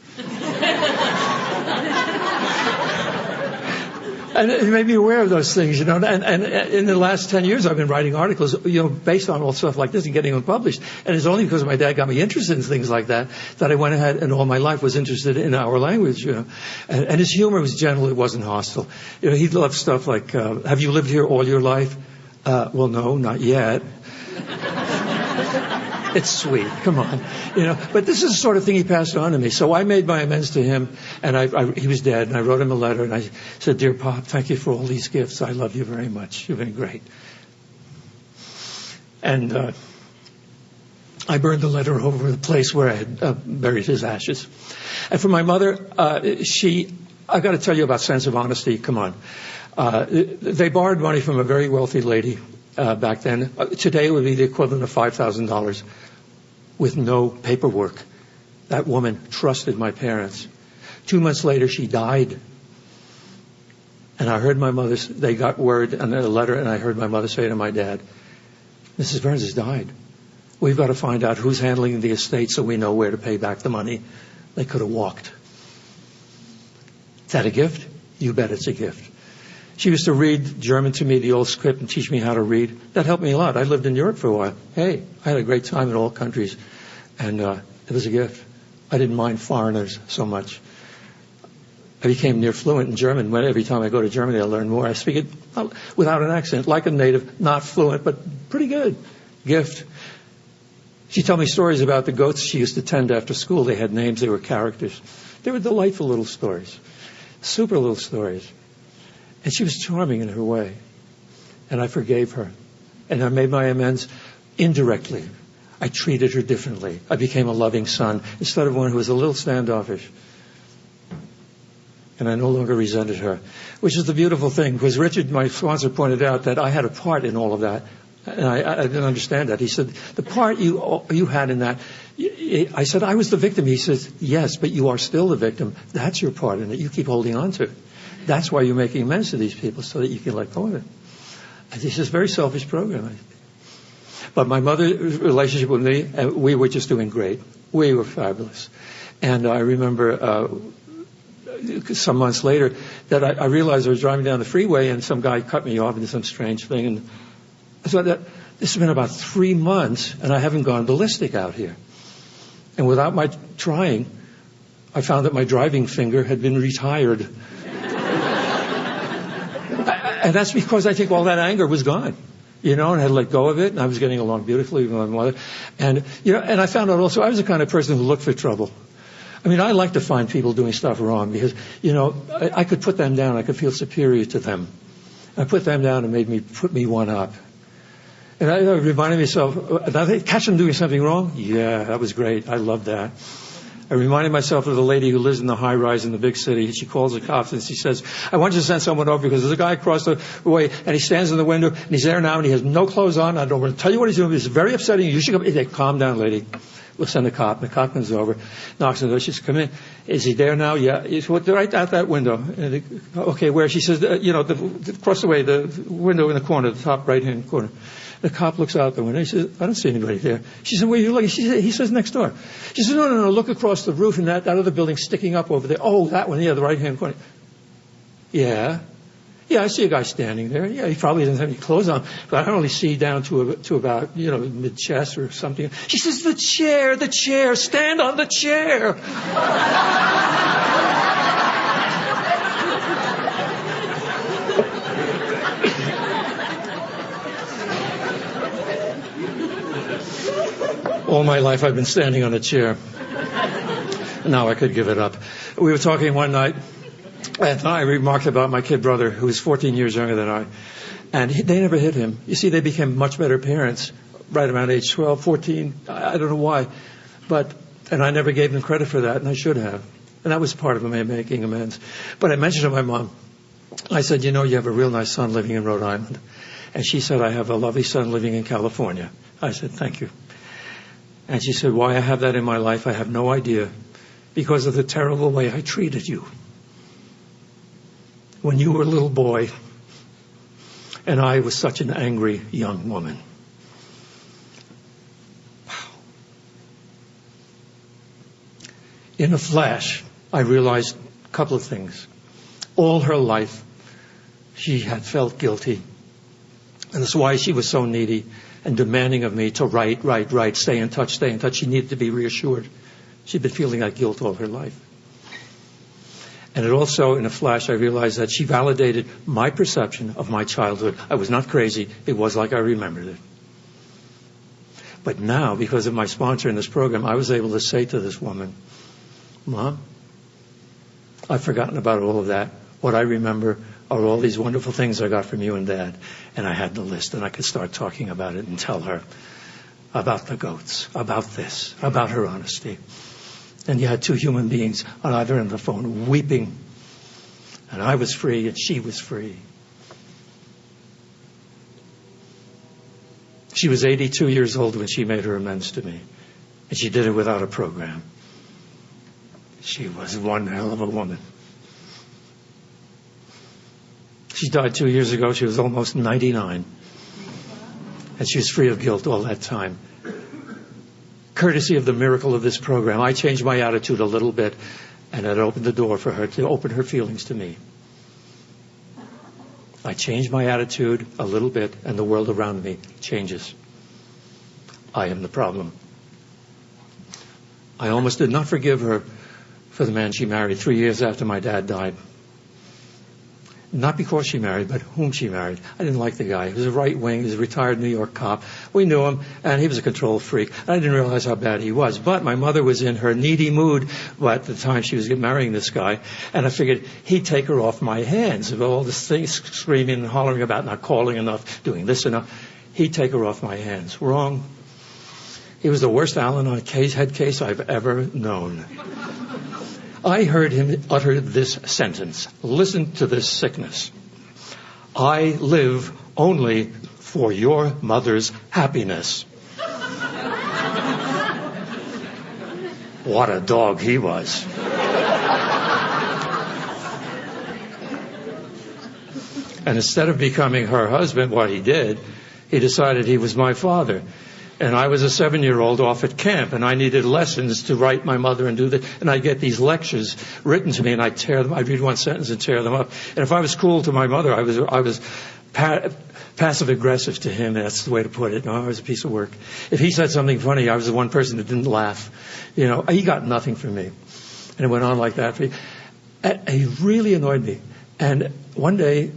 And it made me aware of those things, And in the last 10 years, I've been writing articles, based on all stuff like this and getting them published. And it's only because my dad got me interested in things like that I went ahead and all my life was interested in our language, And his humor was gentle. It wasn't hostile. He loved stuff like, have you lived here all your life? Well, no, not yet. It's sweet. Come on. But this is the sort of thing he passed on to me. So I made my amends to him, and he was dead, and I wrote him a letter, and I said, "Dear Pop, thank you for all these gifts. I love you very much. You've been great." And I burned the letter over the place where I had buried his ashes. And for my mother, I've got to tell you about sense of honesty. Come on. They borrowed money from a very wealthy lady back then. Today it would be the equivalent of $5,000 with no paperwork. That woman trusted my parents. 2 months later, she died. And I heard they got word and a letter, and I heard my mother say to my dad, "Mrs. Burns has died. We've got to find out who's handling the estate so we know where to pay back the money." They could have walked. Is that a gift? You bet it's a gift. She used to read German to me, the old script, and teach me how to read. That helped me a lot. I lived in Europe for a while. Hey, I had a great time in all countries. And it was a gift. I didn't mind foreigners so much. I became near fluent in German. Every time I go to Germany, I learn more. I speak it without an accent, like a native, not fluent, but pretty good. Gift. She told me stories about the goats she used to tend after school. They had names. They were characters. They were delightful little stories. Super little stories. And she was charming in her way. And I forgave her. And I made my amends indirectly. I treated her differently. I became a loving son instead of one who was a little standoffish. And I no longer resented her, which is the beautiful thing, because Richard, my sponsor, pointed out that I had a part in all of that. And I didn't understand that. He said, "The part you had in that," I said, "I was the victim." He says, "Yes, but you are still the victim. That's your part in it. You keep holding on to it. That's why you're making amends to these people, so that you can let go of it." And this is a very selfish program. But my mother's relationship with me, we were just doing great. We were fabulous. And I remember some months later that I realized I was driving down the freeway and some guy cut me off into some strange thing. And I thought that this has been about 3 months and I haven't gone ballistic out here. And without my trying, I found that my driving finger had been retired. And that's because I think all that anger was gone, and I had let go of it, and I was getting along beautifully with my mother. And, and I found out also I was the kind of person who looked for trouble. I mean, I like to find people doing stuff wrong because, I could put them down. I could feel superior to them. I put them down and put me one up. And I reminded myself, did I catch them doing something wrong? Yeah, that was great. I loved that. I reminded myself of the lady who lives in the high rise in the big city. She calls the cops and she says, "I want you to send someone over because there's a guy across the way and he stands in the window and he's there now and he has no clothes on. I don't want to tell you what he's doing. It's very upsetting. You should come." They, "Calm down, lady. We'll send a cop." And the cop comes over, knocks on the door. She says, "Come in." "Is he there now?" "Yeah." He's right out that window. And "Okay, where?" She says, across the way, the window in the corner, the top right-hand corner. The cop looks out the window. He says, "I don't see anybody there." She said, "Where are you looking?" He says, "Next door." She says, No, look across the roof and that other building sticking up over there. "Oh, that one, yeah, the right-hand corner." "Yeah. Yeah, I see a guy standing there. Yeah, he probably doesn't have any clothes on, but I can only see down to about, mid-chest or something." She says, the chair, stand on the chair." All my life I've been standing on a chair. Now I could give it up. We were talking one night, and I remarked about my kid brother, who was 14 years younger than I. And they never hit him. You see, they became much better parents right around age 12, 14. I don't know why. And I never gave them credit for that, and I should have. And that was part of me making amends. But I mentioned to my mom, I said, "You have a real nice son living in Rhode Island." And she said, "I have a lovely son living in California." I said, "Thank you." And she said, "Why I have that in my life, I have no idea. Because of the terrible way I treated you when you were a little boy and I was such an angry young woman." Wow. In a flash, I realized a couple of things. All her life, she had felt guilty. And that's why she was so needy and demanding of me to write, stay in touch. She needed to be reassured. She'd been feeling that guilt all her life. And it also, in a flash, I realized that she validated my perception of my childhood. I was not crazy. It was like I remembered it. But now, because of my sponsor in this program, I was able to say to this woman, Mom, I've forgotten about all of that. What I remember are all these wonderful things I got from you and Dad. And I had the list, and I could start talking about it and tell her about the goats, about this, about her honesty. And you had two human beings on either end of the phone weeping. And I was free, and she was free. She was 82 years old when she made her amends to me. And she did it without a program. She was one hell of a woman. She died 2 years ago. She was almost 99. And she was free of guilt all that time. Courtesy of the miracle of this program, I changed my attitude a little bit, and it opened the door for her to open her feelings to me. I changed my attitude a little bit, and the world around me changes. I am the problem. I almost did not forgive her for the man she married 3 years after my dad died. Not because she married, but whom she married. I didn't like the guy. He was a right-wing. He was a retired New York cop. We knew him, and he was a control freak. I didn't realize how bad he was. But my mother was in her needy mood at the time she was marrying this guy, and I figured he'd take her off my hands. Of all this things screaming and hollering about not calling enough, doing this enough, he'd take her off my hands. Wrong. He was the worst Al-Anon head case I've ever known. I heard him utter this sentence. Listen to this sickness. I live only for your mother's happiness. What a dog he was. And instead of becoming her husband, what he did, he decided he was my father. And I was a 7-year-old off at camp, and I needed lessons to write my mother and do that. And I'd get these lectures written to me, and I'd tear them. I'd read one sentence and tear them up. And if I was cool to my mother, I was passive aggressive to him. That's the way to put it. No, I was a piece of work. If he said something funny, I was the one person that didn't laugh. You know, he got nothing from me. And it went on like that. He really annoyed me. And one day,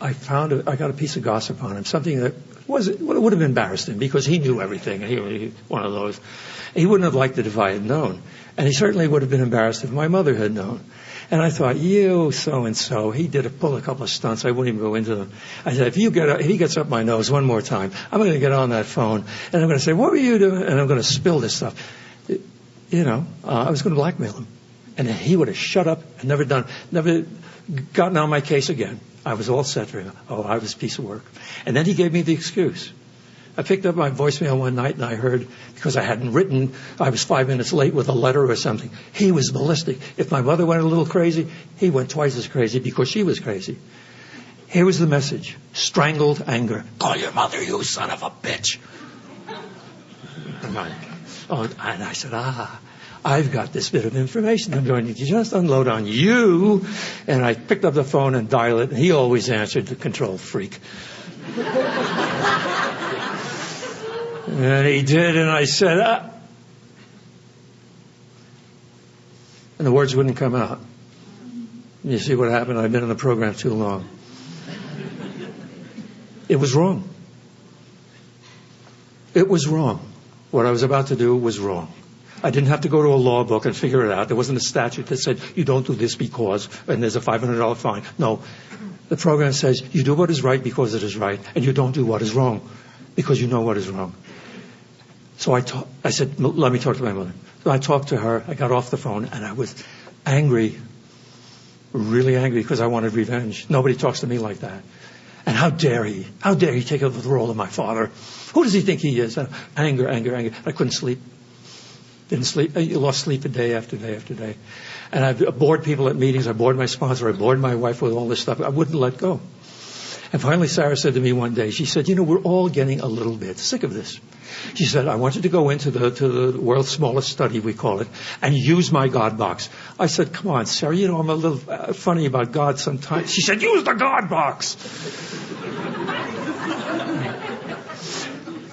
I got a piece of gossip on him, something that would have embarrassed him because he knew everything. He one of those. He wouldn't have liked it if I had known. And he certainly would have been embarrassed if my mother had known. And I thought, you so-and-so, he did pull a couple of stunts. I wouldn't even go into them. I said, if he gets up my nose one more time, I'm going to get on that phone and I'm going to say, what were you doing? And I'm going to spill this stuff. I was going to blackmail him. And he would have shut up and never gotten on my case again. I was all set for him. Oh, I was a piece of work. And then he gave me the excuse. I picked up my voicemail one night and I heard, because I hadn't written, I was 5 minutes late with a letter or something. He was ballistic. If my mother went a little crazy, he went twice as crazy because she was crazy. Here was the message. Strangled anger. Call your mother, you son of a bitch. And I said, I've got this bit of information I'm going to just unload on you. And I picked up the phone and dialed it, and he always answered, the control freak. And he did, and I said, and the words wouldn't come out. You see what happened? I've been in the program too long. It was wrong. It was wrong. What I was about to do was wrong. I didn't have to go to a law book and figure it out. There wasn't a statute that said, you don't do this because, and there's a $500 fine. No. The program says, you do what is right because it is right, and you don't do what is wrong because you know what is wrong. So I said, let me talk to my mother. So I talked to her. I got off the phone, and I was angry, really angry, because I wanted revenge. Nobody talks to me like that. And how dare he? How dare he take over the role of my father? Who does he think he is? Anger. I couldn't sleep. Didn't sleep. I lost sleep day after day after day. And I bored people at meetings. I bored my sponsor. I bored my wife with all this stuff. I wouldn't let go. And finally, Sarah said to me one day, she said, we're all getting a little bit sick of this. She said, I want you to go into the world's smallest study, we call it, and use my God box. I said, come on, Sarah, I'm a little funny about God sometimes. She said, use the God box.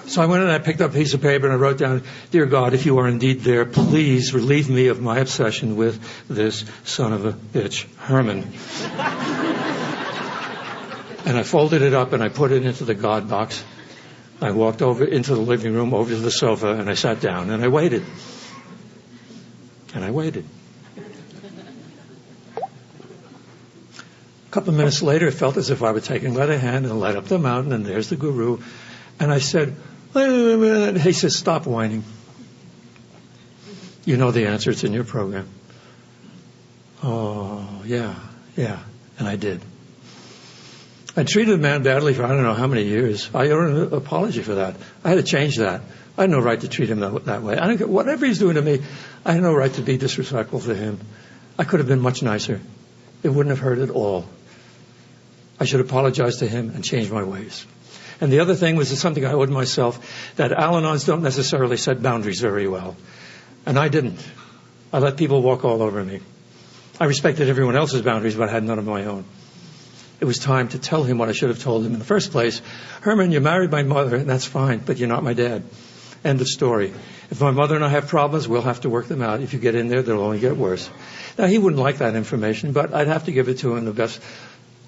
So I went and I picked up a piece of paper and I wrote down, Dear God, if you are indeed there, please relieve me of my obsession with this son of a bitch, Herman. And I folded it up and I put it into the God box. I walked over into the living room, over to the sofa, and I sat down, and I waited. And I waited. A couple of minutes later, it felt as if I were taken by the hand and led up the mountain, and there's the guru. And I said, wait a minute. He says, stop whining. You know the answer. It's in your program. Oh, yeah. And I did. I treated a man badly for I don't know how many years. I owe an apology for that. I had to change that. I had no right to treat him that way. I don't care, whatever he's doing to me, I had no right to be disrespectful to him. I could have been much nicer. It wouldn't have hurt at all. I should apologize to him and change my ways. And the other thing was something I owed myself, that Al-Anons don't necessarily set boundaries very well. And I didn't. I let people walk all over me. I respected everyone else's boundaries, but I had none of my own. It was time to tell him what I should have told him in the first place. Herman, you married my mother, and that's fine, but you're not my dad. End of story. If my mother and I have problems, we'll have to work them out. If you get in there, they'll only get worse. Now, he wouldn't like that information, but I'd have to give it to him in the best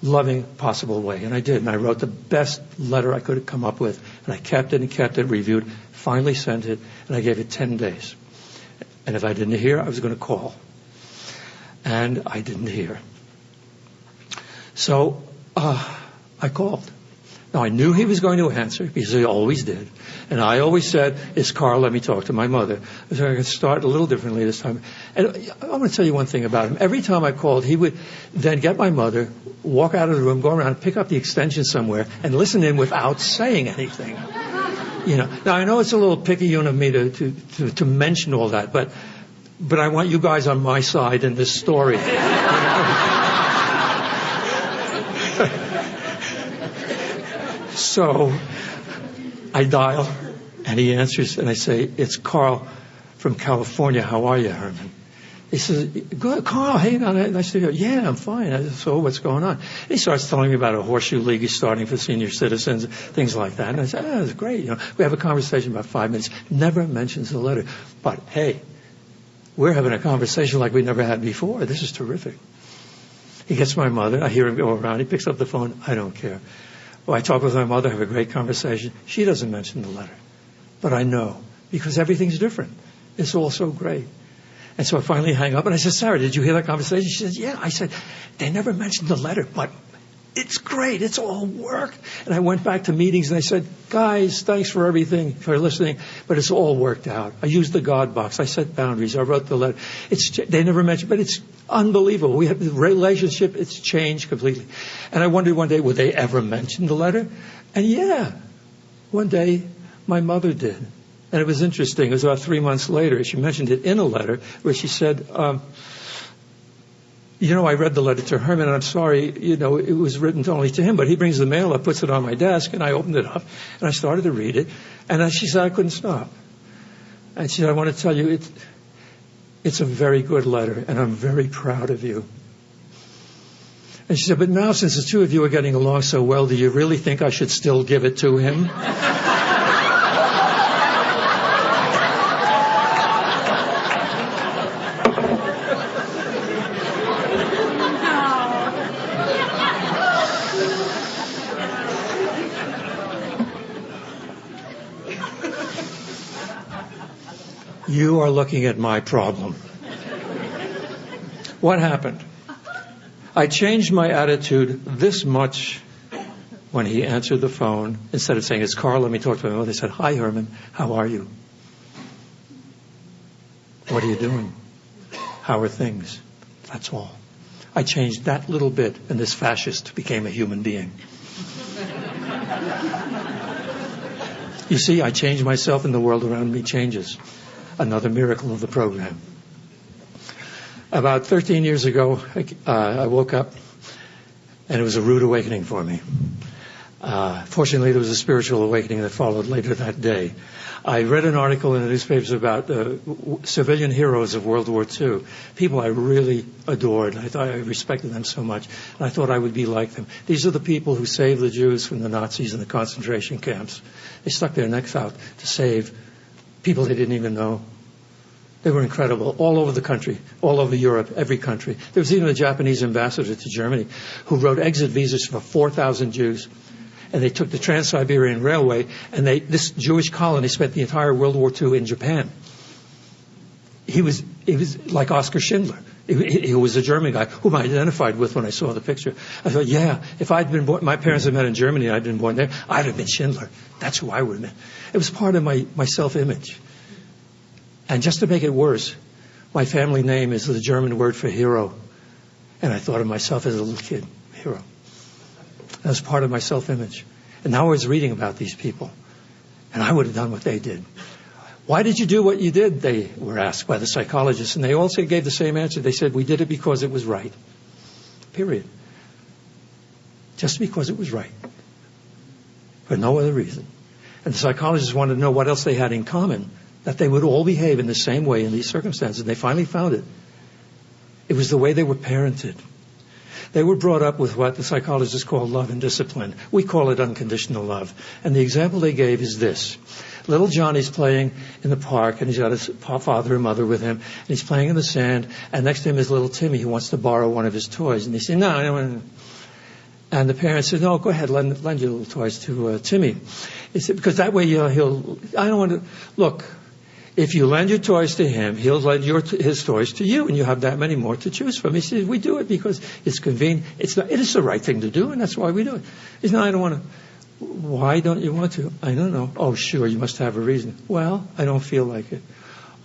loving possible way. And I did. And I wrote the best letter I could have come up with. And I kept it, reviewed, finally sent it, and I gave it 10 days. And if I didn't hear, I was going to call. And I didn't hear. So I called. Now, I knew he was going to answer because he always did. And I always said, it's Carl, let me talk to my mother. So I could start a little differently this time. And I want to tell you one thing about him. Every time I called, he would then get my mother, walk out of the room, go around, pick up the extension somewhere, and listen in without saying anything. You know. Now, I know it's a little picayune of me to mention all that, but I want you guys on my side in this story. So I dial, and he answers, and I say, it's Carl from California. How are you, Herman? He says, good, Carl, hey, nice to hear you. Yeah, I'm fine. I said, so what's going on? He starts telling me about a horseshoe league he's starting for senior citizens, things like that. And I said, that's great. You know, we have a conversation about 5 minutes. Never mentions the letter. But, hey, we're having a conversation like we never had before. This is terrific. He gets my mother. I hear him go around. He picks up the phone. I don't care. Well, I talk with my mother, have a great conversation. She doesn't mention the letter. But I know, because everything's different. It's all so great. And so I finally hang up, and I said, Sarah, did you hear that conversation? She says, yeah. I said, they never mentioned the letter, but it's great. It's all worked. And I went back to meetings, and I said, guys, thanks for everything, for listening, but it's all worked out. I used the God box. I set boundaries. I wrote the letter. They never mentioned, but it's unbelievable. We have the relationship. It's changed completely. And I wondered one day, would they ever mention the letter? And yeah, one day my mother did. And it was interesting. It was about 3 months later. She mentioned it in a letter where she said, I read the letter to Herman, and I'm sorry, it was written only to him, but he brings the mail up, puts it on my desk, and I opened it up, and I started to read it, and she said I couldn't stop. And she said, I want to tell you, it's a very good letter, and I'm very proud of you. And she said, but now since the two of you are getting along so well, do you really think I should still give it to him? You are looking at my problem. What happened? I changed my attitude this much when he answered the phone. Instead of saying, it's Carl, let me talk to my mother, they said, hi, Herman, how are you? What are you doing? How are things? That's all. I changed that little bit, and this fascist became a human being. You see, I change myself, and the world around me changes. Another miracle of the program. About 13 years ago, I woke up, and it was a rude awakening for me. Fortunately, there was a spiritual awakening that followed later that day. I read an article in the newspapers about civilian heroes of World War II, people I really adored. I thought I respected them so much, and I thought I would be like them. These are the people who saved the Jews from the Nazis in the concentration camps. They stuck their necks out to save people they didn't even know. They were incredible all over the country, all over Europe, every country. There was even a Japanese ambassador to Germany who wrote exit visas for 4,000 Jews. and they took the Trans-Siberian Railway, and this Jewish colony spent the entire World War II in Japan. He was like Oskar Schindler. He was a German guy whom I identified with when I saw the picture. I thought, yeah, if I'd been born, my parents had met in Germany and I'd been born there, I'd have been Schindler. That's who I would have been. It was part of my self-image. And just to make it worse, my family name is the German word for hero. And I thought of myself as a little kid, hero. That was part of my self-image. And now I was reading about these people. And I would have done what they did. Why did you do what you did? They were asked by the psychologists. And they also gave the same answer. They said, we did it because it was right. Period. Just because it was right. For no other reason. And the psychologists wanted to know what else they had in common. That they would all behave in the same way in these circumstances. And they finally found it. It was the way they were parented. They were brought up with what the psychologists call love and discipline. We call it unconditional love. And the example they gave is this. Little Johnny's playing in the park, and he's got his father and mother with him, and he's playing in the sand, and next to him is little Timmy who wants to borrow one of his toys. And he said, no, I don't want to. And the parents said, no, go ahead, lend your little toys to Timmy. He said, because that way I don't want to, look, if you lend your toys to him, he'll lend his toys to you, and you have that many more to choose from. He says, we do it because it's convenient. It is the right thing to do, and that's why we do it. He said, no, I don't want to. Why don't you want to? I don't know. Oh, sure, you must have a reason. Well, I don't feel like it.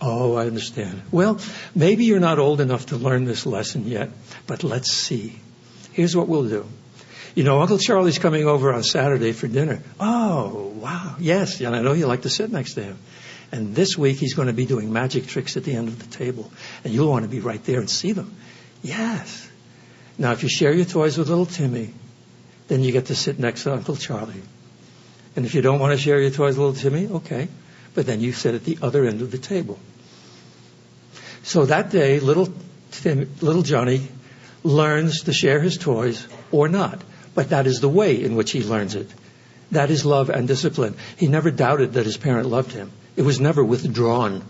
Oh, I understand. Well, maybe you're not old enough to learn this lesson yet, but let's see. Here's what we'll do. You know, Uncle Charlie's coming over on Saturday for dinner. Oh, wow. Yes, and I know you like to sit next to him. And this week he's going to be doing magic tricks at the end of the table. And you'll want to be right there and see them. Yes. Now, if you share your toys with little Timmy, then you get to sit next to Uncle Charlie. And if you don't want to share your toys with little Timmy, okay. But then you sit at the other end of the table. So that day, little Johnny learns to share his toys or not. But that is the way in which he learns it. That is love and discipline. He never doubted that his parent loved him. It was never withdrawn.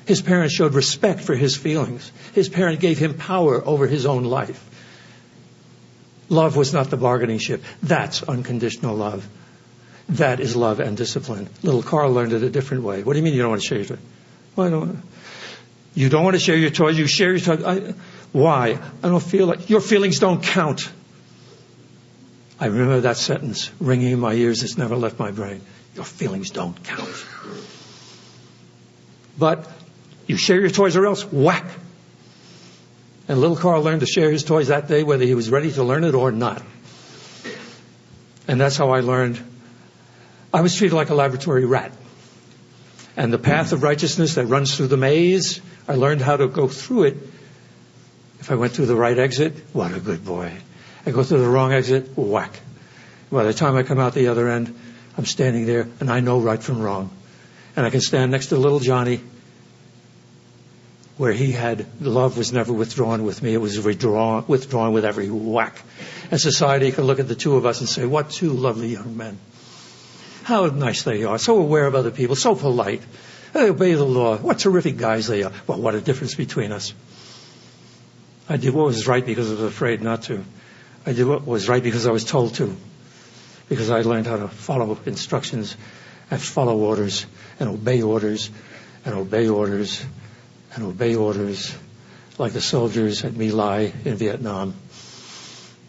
His parent showed respect for his feelings. His parent gave him power over his own life. Love was not the bargaining chip. That's unconditional love. That is love and discipline. Little Carl learned it a different way. What do you mean you don't want to share your toys? Well, I don't. You don't want to share your toys. You share your toys. Why? I don't feel like your feelings don't count. I remember that sentence ringing in my ears. It's never left my brain. Your feelings don't count. But you share your toys or else whack. And little Carl learned to share his toys that day, whether he was ready to learn it or not. And that's how I learned. I was treated like a laboratory rat. And the path of righteousness that runs through the maze, I learned how to go through it. If I went through the right exit, what a good boy. I go through the wrong exit, whack. By the time I come out the other end, I'm standing there and I know right from wrong. And I can stand next to little Johnny, where he had, love was never withdrawn with me. It was withdrawn with every whack. And society can look at the two of us and say, what two lovely young men. How nice they are. So aware of other people. So polite. They obey the law. What terrific guys they are. Well, what a difference between us. I did what was right because I was afraid not to. I did what was right because I was told to. Because I learned how to follow instructions and follow orders and obey orders and obey orders and obey orders, like the soldiers at My Lai in Vietnam.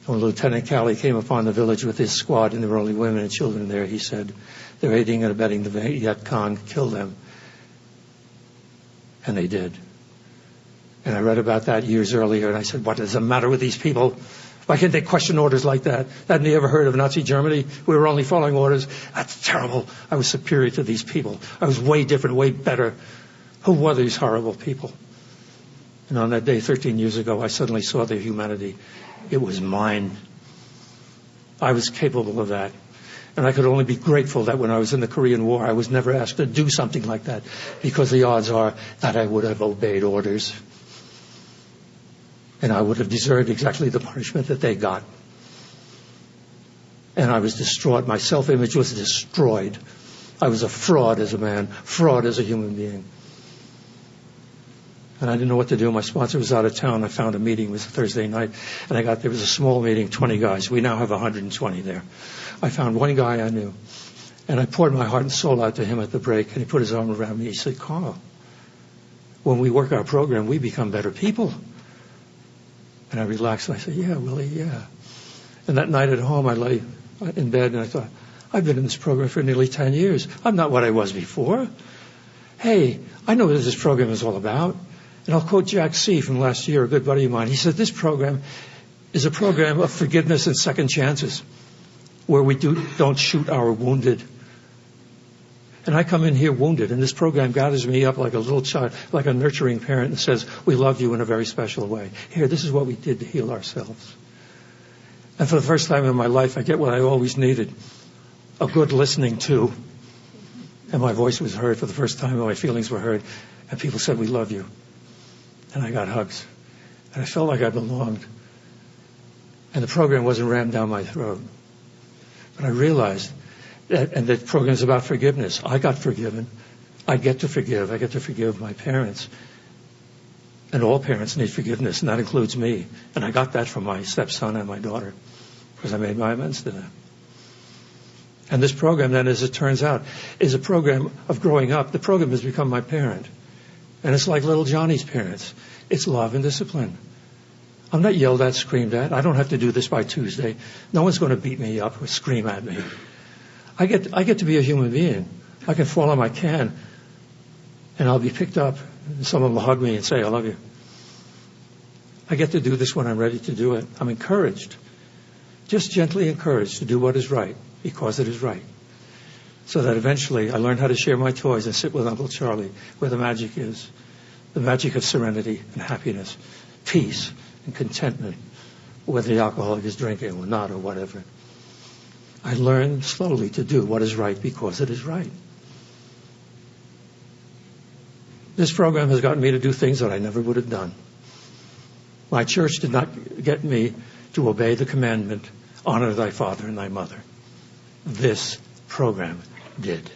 When Lieutenant Calley came upon the village with his squad, and there were only women and children there, he said, they're aiding and abetting the Viet Cong, kill them. And they did. And I read about that years earlier, and I said, what is the matter with these people? Why can't they question orders like that? Hadn't they ever heard of Nazi Germany? We were only following orders. That's terrible. I was superior to these people. I was way different, way better. Who were these horrible people? And on that day, 13 years ago, I suddenly saw their humanity. It was mine. I was capable of that. And I could only be grateful that when I was in the Korean War, I was never asked to do something like that, because the odds are that I would have obeyed orders. And I would have deserved exactly the punishment that they got. And I was distraught. My self-image was destroyed. I was a fraud as a man, fraud as a human being. And I didn't know what to do. My sponsor was out of town. I found a meeting. It was a Thursday night. And there was a small meeting, 20 guys. We now have 120 there. I found one guy I knew. And I poured my heart and soul out to him at the break. And he put his arm around me. He said, Carl, when we work our program, we become better people. And I relaxed. And I said, yeah, Willie, yeah. And that night at home, I lay in bed and I thought, I've been in this program for nearly 10 years. I'm not what I was before. Hey, I know what this program is all about. And I'll quote Jack C. from last year, a good buddy of mine. He said, this program is a program of forgiveness and second chances, where we don't shoot our wounded. And I come in here wounded, and this program gathers me up like a little child, like a nurturing parent, and says, we love you in a very special way. Here, this is what we did to heal ourselves. And for the first time in my life, I get what I always needed, a good listening to. And my voice was heard for the first time, and my feelings were heard. And people said, we love you. And I got hugs. And I felt like I belonged. And the program wasn't rammed down my throat. But I realized that, and the program is about forgiveness. I got forgiven. I get to forgive. I get to forgive my parents. And all parents need forgiveness, and that includes me. And I got that from my stepson and my daughter, because I made my amends to them. And this program then, as it turns out, is a program of growing up. The program has become my parent. And it's like little Johnny's parents. It's love and discipline. I'm not yelled at, screamed at. I don't have to do this by Tuesday. No one's going to beat me up or scream at me. I get to be a human being. I can fall on my can, and I'll be picked up, and someone will hug me and say, I love you. I get to do this when I'm ready to do it. I'm encouraged, just gently encouraged to do what is right, because it is right. So that eventually I learned how to share my toys and sit with Uncle Charlie, where the magic is. The magic of serenity and happiness, peace and contentment, whether the alcoholic is drinking or not or whatever. I learned slowly to do what is right because it is right. This program has gotten me to do things that I never would have done. My church did not get me to obey the commandment, honor thy father and thy mother. This program did.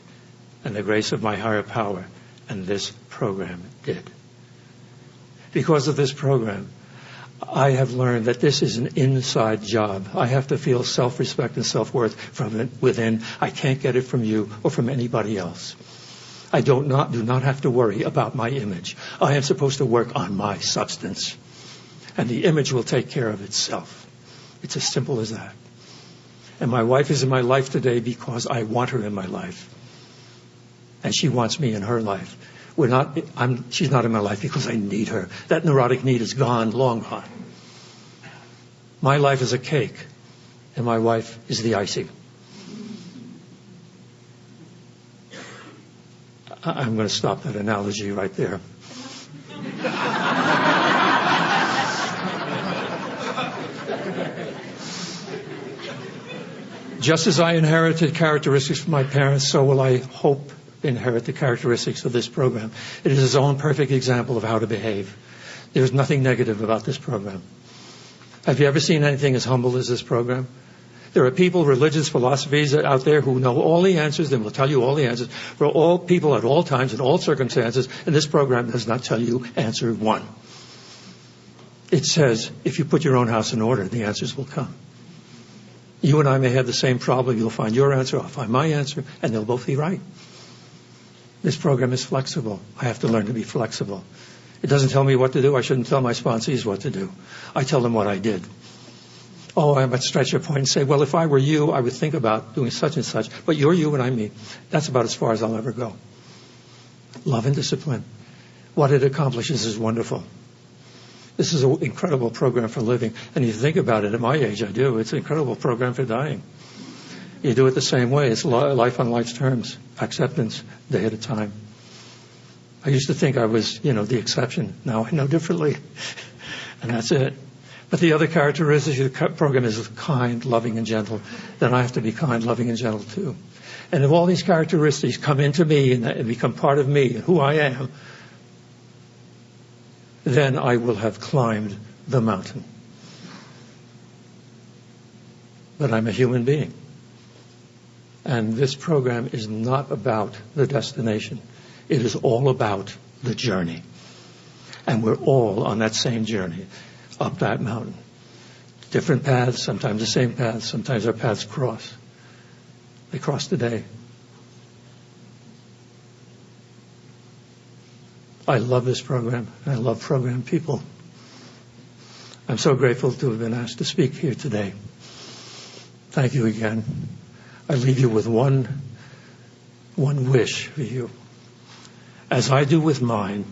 And the grace of my higher power and this program did. Because of this program, I have learned that this is an inside job. I have to feel self-respect and self-worth from within. I can't get it from you or from anybody else. I do not have to worry about my image. I am supposed to work on my substance. And the image will take care of itself. It's as simple as that. And my wife is in my life today because I want her in my life. And she wants me in her life. She's not in my life because I need her. That neurotic need is gone, long gone. My life is a cake, and my wife is the icing. I'm going to stop that analogy right there. Just as I inherited characteristics from my parents, so will I hope inherit the characteristics of this program. It is its own perfect example of how to behave. There's nothing negative about this program. Have you ever seen anything as humble as this program? There are people, religious philosophies out there who know all the answers and will tell you all the answers for all people at all times in all circumstances, and this program does not tell you answer one. It says, if you put your own house in order, the answers will come. You and I may have the same problem. You'll find your answer, I'll find my answer, and they'll both be right. This program is flexible. I have to learn to be flexible. It doesn't tell me what to do. I shouldn't tell my sponsees what to do. I tell them what I did. Oh, I might stretch a point and say, well, if I were you, I would think about doing such and such. But you're you and I'm me. That's about as far as I'll ever go. Love and discipline. What it accomplishes is wonderful. This is an incredible program for living. And you think about it, at my age, I do. It's an incredible program for dying. You do it the same way. It's life on life's terms. Acceptance, day at a time. I used to think I was, the exception. Now I know differently. And that's it. But the other characteristic of the program is kind, loving, and gentle. Then I have to be kind, loving, and gentle too. And if all these characteristics come into me and become part of me and who I am, then I will have climbed the mountain. But I'm a human being. And this program is not about the destination. It is all about the journey. And we're all on that same journey up that mountain. Different paths, sometimes the same paths, sometimes our paths cross. They cross today. I love this program, and I love program people. I'm so grateful to have been asked to speak here today. Thank you again. I leave you with one wish for you. As I do with mine,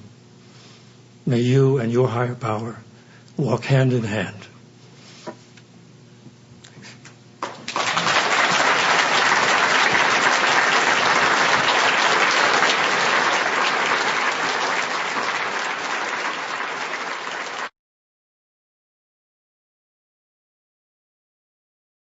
may you and your higher power walk hand in hand